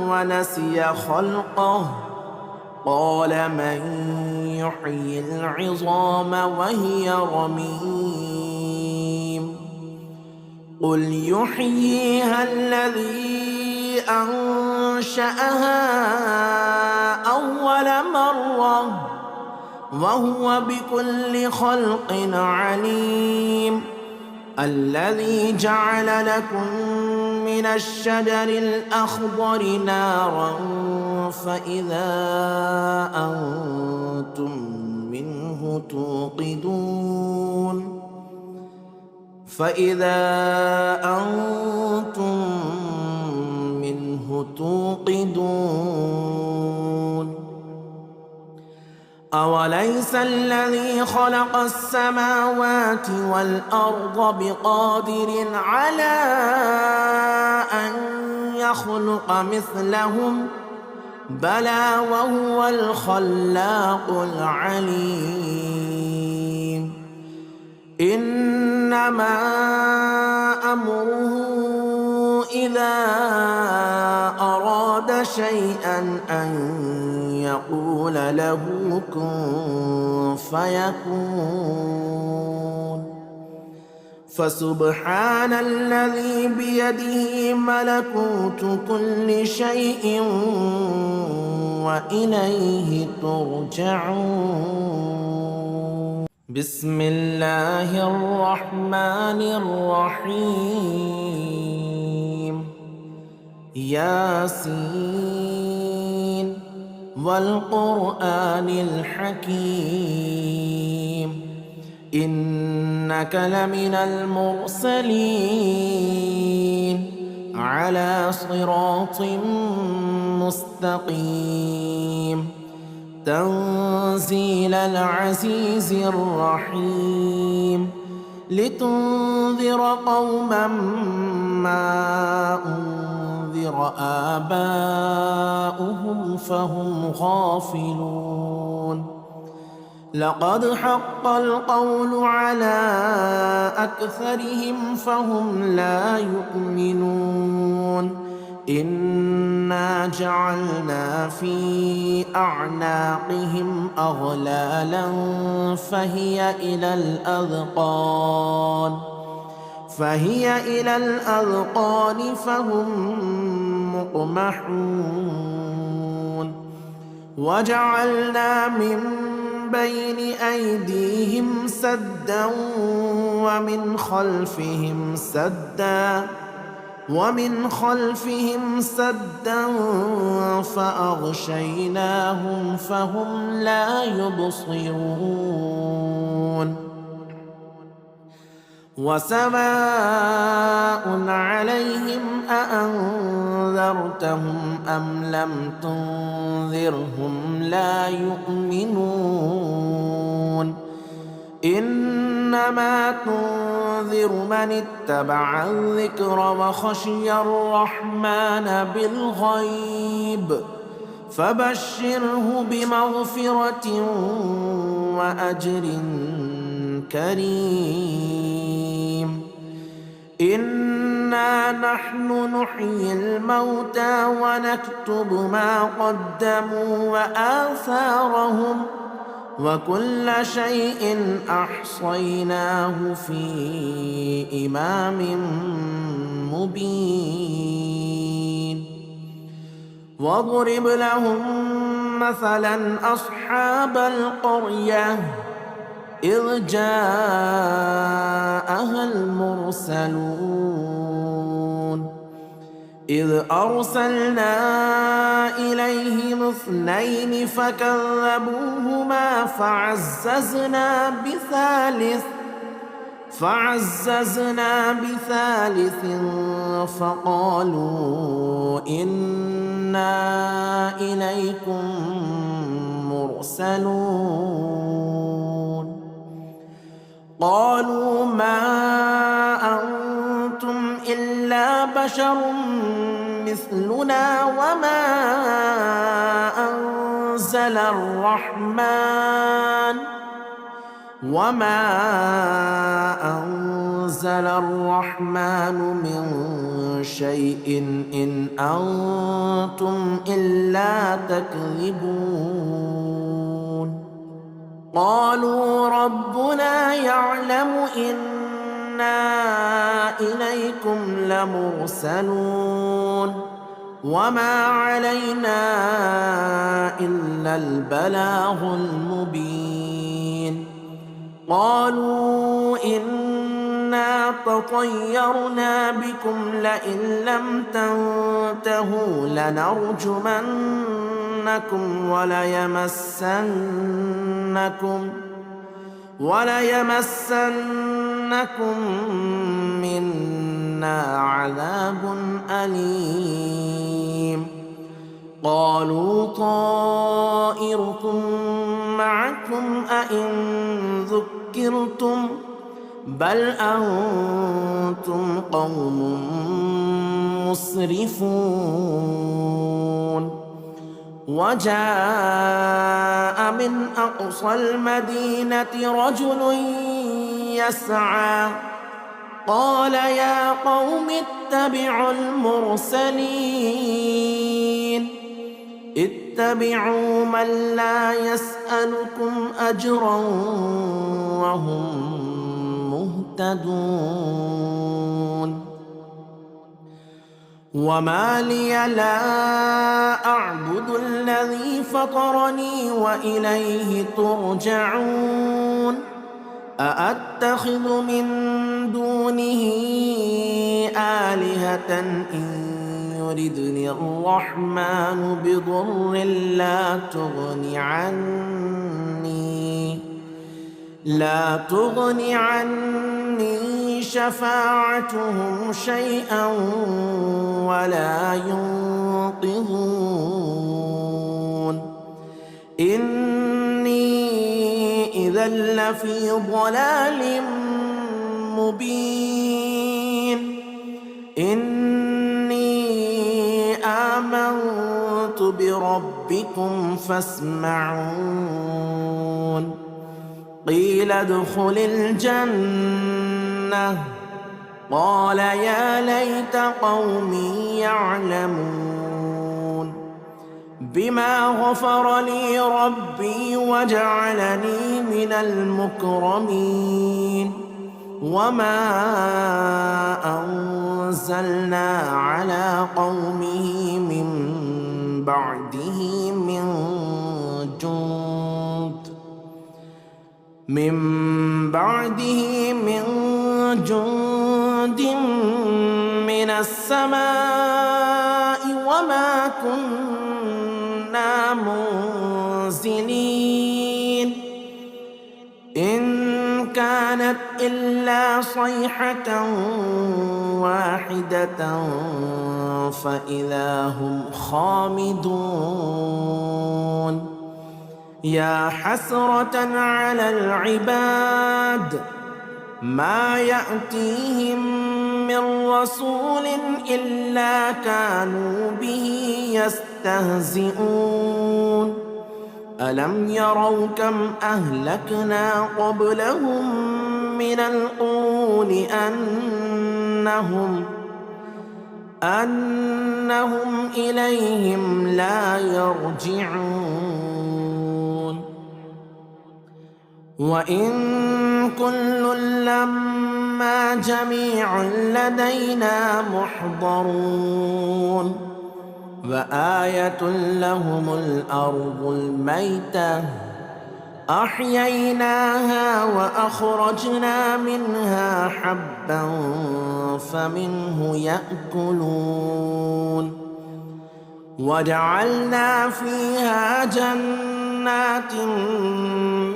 ونسي خلقه قال من يحيي العظام وهي رميم قل يحييها الذي أنشأها أول مرة وهو بكل خلق عليم الذي جعل لكم من الشجر الأخضر نارا فإذا أنتم منه توقدون أوليس الذي خلق السماوات والأرض بقادر على أن يخلق مثلهم بلى وهو الخلاق العليم إنما أمره إذا أراد شيئا أن يقول له كن فيكون. فسبحان الذي بيده ملكوت كل شيء وإليه ترجعون. بسم الله الرحمن الرحيم. ياسين والقرآن الحكيم إنك لمن المرسلين على صراط مستقيم تنزيل العزيز الرحيم لتنذر قوما ما أنذر آباؤهم فهم غافلون. لقد حق القول على أكثرهم فهم لا يؤمنون. إنا جعلنا في أعناقهم أغلالا فهي إلى الأذقان فهم مقمحون. وجعلنا من بين أيديهم سدا ومن خلفهم سدا فأغشيناهم فهم لا يبصرون. وسواء عليهم أأنذرتهم أم لم تنذرهم لا يؤمنون. إنما تنذر من اتبع الذكر وخشي الرحمن بالغيب فبشره بمغفرة وأجر كريم. إنا نحن نحيي الموتى ونكتب ما قدموا وآثارهم وكل شيء أحصيناه في إمام مبين. واضرب لهم مثلا أصحاب القرية إذ جاءها المرسلون إذ أرسلنا إليهم 2 فكذبوهما فعززنا بثالث فقالوا إنا إليكم مرسلون. قالوا ما أنتم إلا بشر مثلنا وما أنزل الرحمن من شيء إن أنتم إلا تكذبون. قالوا ربنا يعلم إنا إليكم لمرسلون وما علينا إلا البلاغ المبين. قالوا إنا تطيرنا بكم لئن لم تنتهوا لنرجمنكم وليمسنكم منا عذاب أليم. قالوا طائركم معكم أئن ذكرتم بل أنتم قوم مسرفون. وجاء من أقصى المدينة رجل يسعى قال يا قوم اتبعوا المرسلين اتبعوا من لا يسألكم أجرا وهم مهتدون وما لي لا أعبد الذي فطرني وإليه ترجعون أأتخذ من دونه آلهة إن يردني الرحمن بضر لا تغني عني شفاعتهم شيئا ولا ينقذون إني إذا لفي ضلال مبين إني آمنت بربكم فاسمعون قيل ادخل الجنة قال يا ليت قومي يعلمون بما غفر لي ربي وجعلني من المكرمين وما أنزلنا على قومه من بعده من جند من السماء وما كنا منزلين إن كانت إلا صيحة واحدة فإذا هم خامدون يا حسرة على العباد ما يأتيهم من رسول إلا كانوا به يستهزئون ألم يروا كم أهلكنا قبلهم من القرون أنهم إليهم لا يرجعون وإن كل لما جميع لدينا محضرون وآية لهم الأرض الميتة أحييناها وأخرجنا منها حبا فمنه يأكلون وجعلنا فيها جنات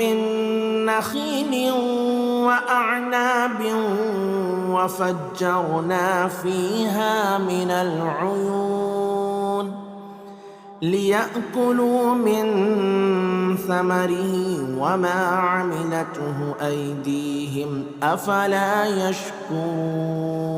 من نخيل وأعناب وفجرنا فيها من العيون ليأكلوا من ثمره وما عملته أيديهم أفلا يشكرون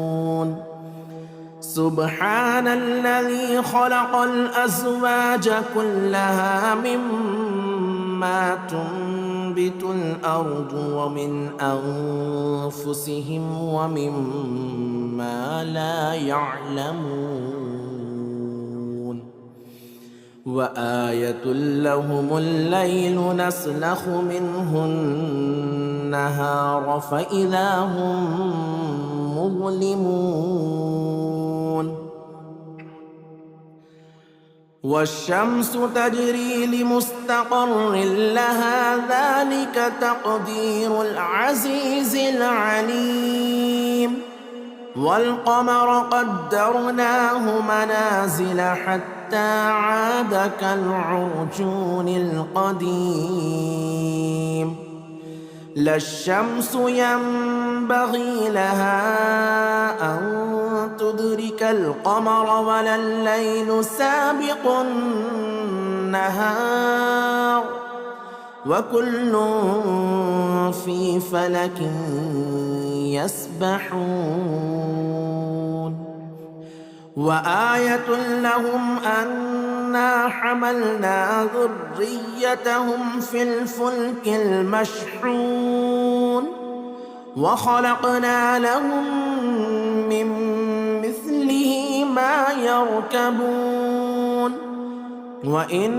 سبحان الذي خلق الأزواج كلها مما تنبت الأرض ومن أنفسهم ومما لا يعلمون وآية لهم الليل نسلخ منه النهار فإذا هم مظلمون والشمس تجري لمستقر لها ذلك تقدير العزيز العليم والقمر قدرناه منازل حتى عاد كالعرجون القديم لا الشمس ينبغي لها أن تدرك القمر ولا الليل سابق النهار وكل في فلك يسبحون وآية لهم أنا حملنا ذريتهم في الفلك المشحون وخلقنا لهم من مثله ما يركبون وإن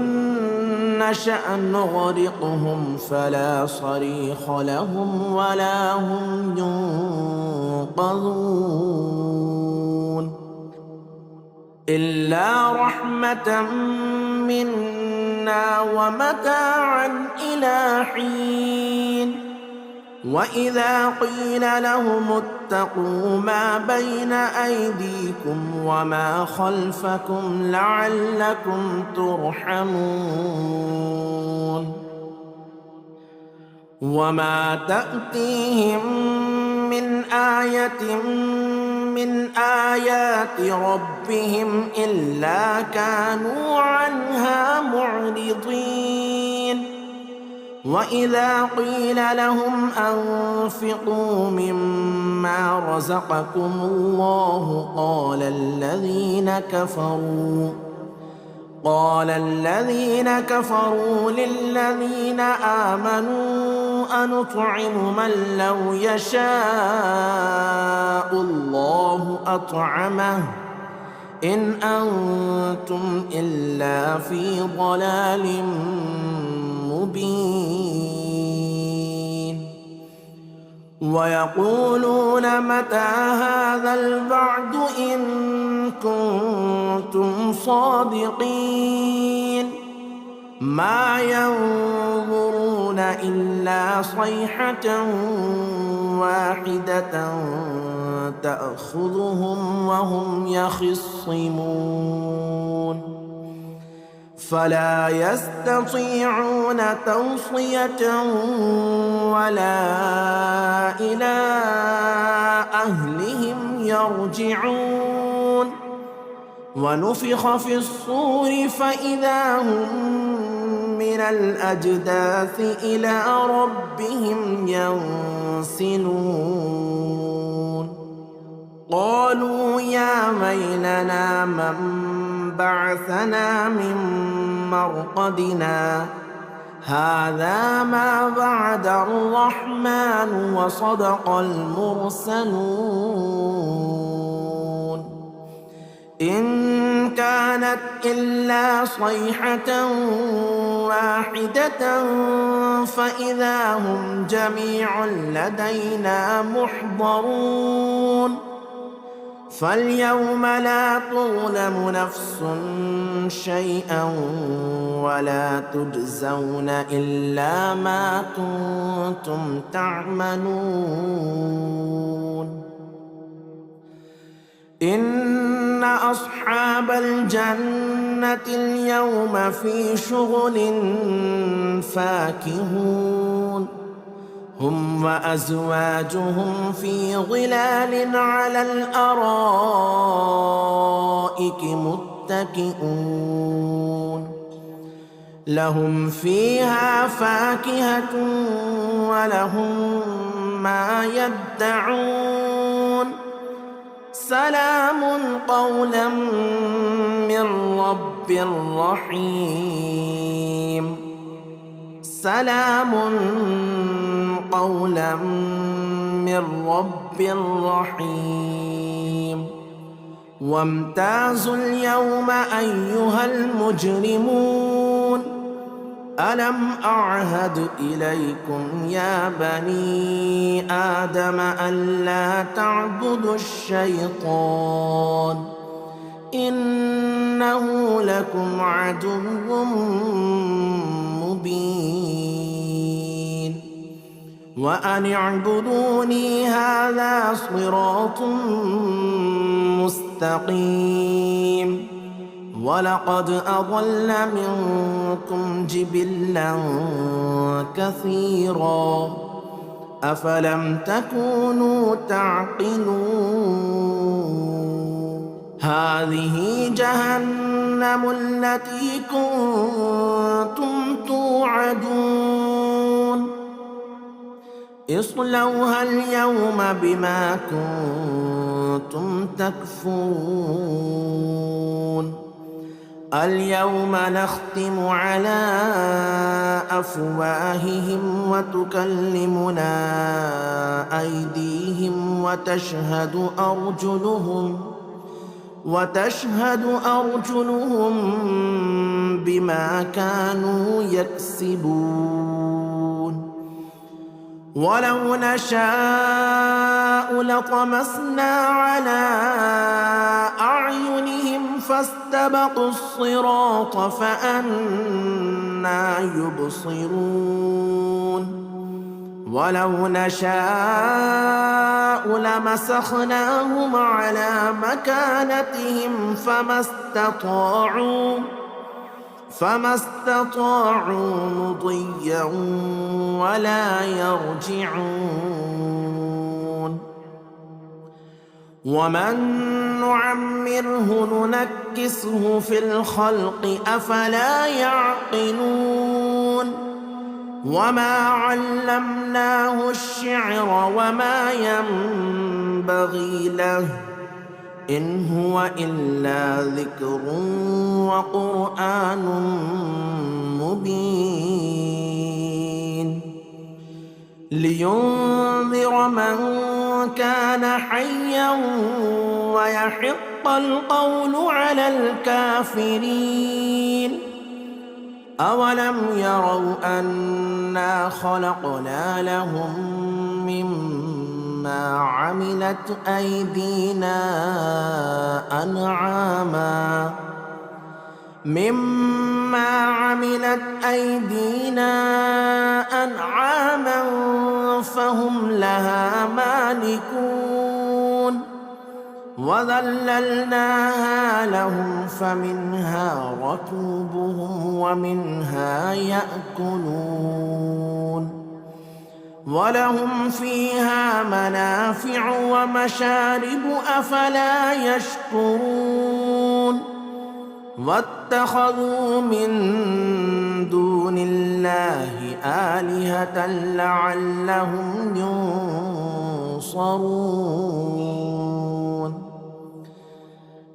نشأ نغرقهم فلا صريخ لهم ولا هم ينقذون إلا رحمة منا ومتاعا إلى حين وإذا قيل لهم اتقوا ما بين أيديكم وما خلفكم لعلكم ترحمون وما تأتيهم من آية من آيات ربهم إلا كانوا عنها معرضين وإذا قيل لهم أنفقوا مما رزقكم الله قال الذين كفروا للذين آمنوا أنطعم من لو يشاء الله أطعمه إن أنتم إلا في ضلال مبين ويقولون متى هذا الوعد إن كنتم صادقين ما ينظرون إلا صيحة واحدة تأخذهم وهم يخصمون فلا يستطيعون توصية ولا إلى أهلهم يرجعون ونفخ في الصور فإذا هم من الأجداث إلى ربهم ينسلون قالوا يا ويلنا من بعثنا من مرقدنا هذا ما وعد الرحمن وصدق المرسلون إن كانت إلا صيحة واحدة فإذا هم جميع لدينا محضرون فاليوم لا تظلم نفس شيئا ولا تجزون إلا ما كنتم تعملون إن أصحاب الجنة اليوم في شغل فاكهون هم وأزواجهم في ظلال على الأرائك متكئون لهم فيها فاكهة ولهم ما يدعون سلام قولا من رب رحيم سلام قولا من رب رحيم وامتازوا اليوم أيها المجرمون ألم أعهد إليكم يا بني آدم ألا تعبدوا الشيطان إنه لكم عدو مبين وأن اعبدوني هذا صراط مستقيم ولقد أضل منكم جبلا كثيرا أفلم تكونوا تعقلون هذه جهنم التي كنتم توعدون اصلوها اليوم بما كنتم تكفرون اليوم نختم على أفواههم وتكلمنا أيديهم وتشهد أرجلهم بما كانوا يكسبون ولو نشاء لطمسنا على أعينهم فاستبقوا الصراط فأنى يبصرون ولو نشاء لمسخناهم على مكانتهم فما استطاعوا مضيا ولا يرجعون ومن نعمره ننكسه في الخلق أفلا يعقلون وما علمناه الشعر وما ينبغي له إن هو إلا ذكر وقرآن مبين لينذر من كان حيا ويحق القول على الكافرين أولم يروا أنا خلقنا لهم مما عملت أيدينا أنعاما فهم لها مالكون وذللناها لهم فمنها ركوبهم ومنها يأكلون ولهم فيها منافع ومشارب أفلا يشكرون واتخذوا من دون الله آلهة لعلهم ينصرون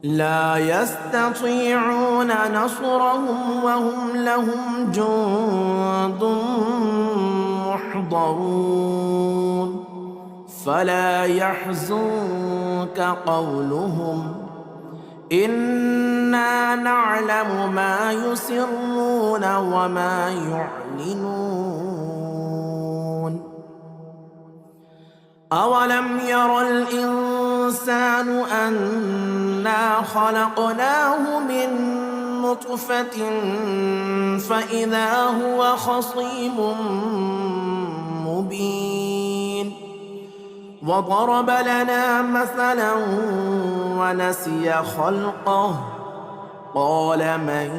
لا يستطيعون نصرهم وهم لهم جند محضرون فلا يحزنك قولهم إنا نعلم ما يسرون وما يعلنون أولم ير الإنسان أنا خلقناه من نطفة فإذا هو خصيم مبين وضرب لنا مثلا ونسي خلقه قال من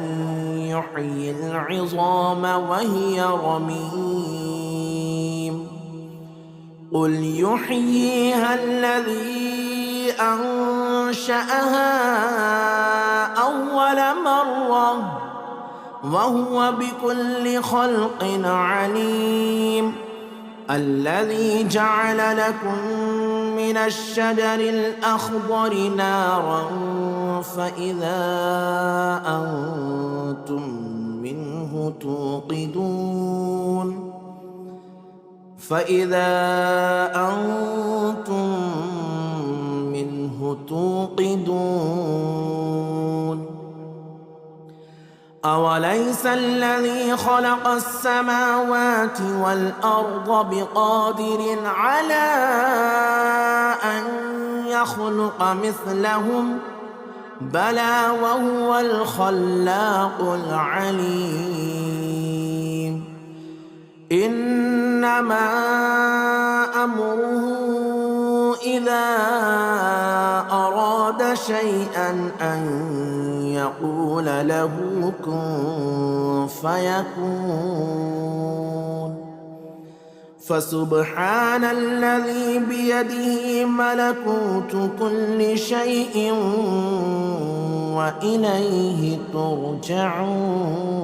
يحيي العظام وهي رميم قل يحييها الذي أنشأها أول مرة وهو بكل خلق عليم الذي جعل لكم من الشجر الأخضر نارا فإذا أنتم منه توقدون أوليس الذي خلق السماوات والأرض بقادر على أن يخلق مثلهم بلى وهو الخلاق العليم إنما أمره إذا أراد شيئا أن يقول له كن فيكون فسبحان الذي بيده ملكوت كل شيء وإليه ترجعون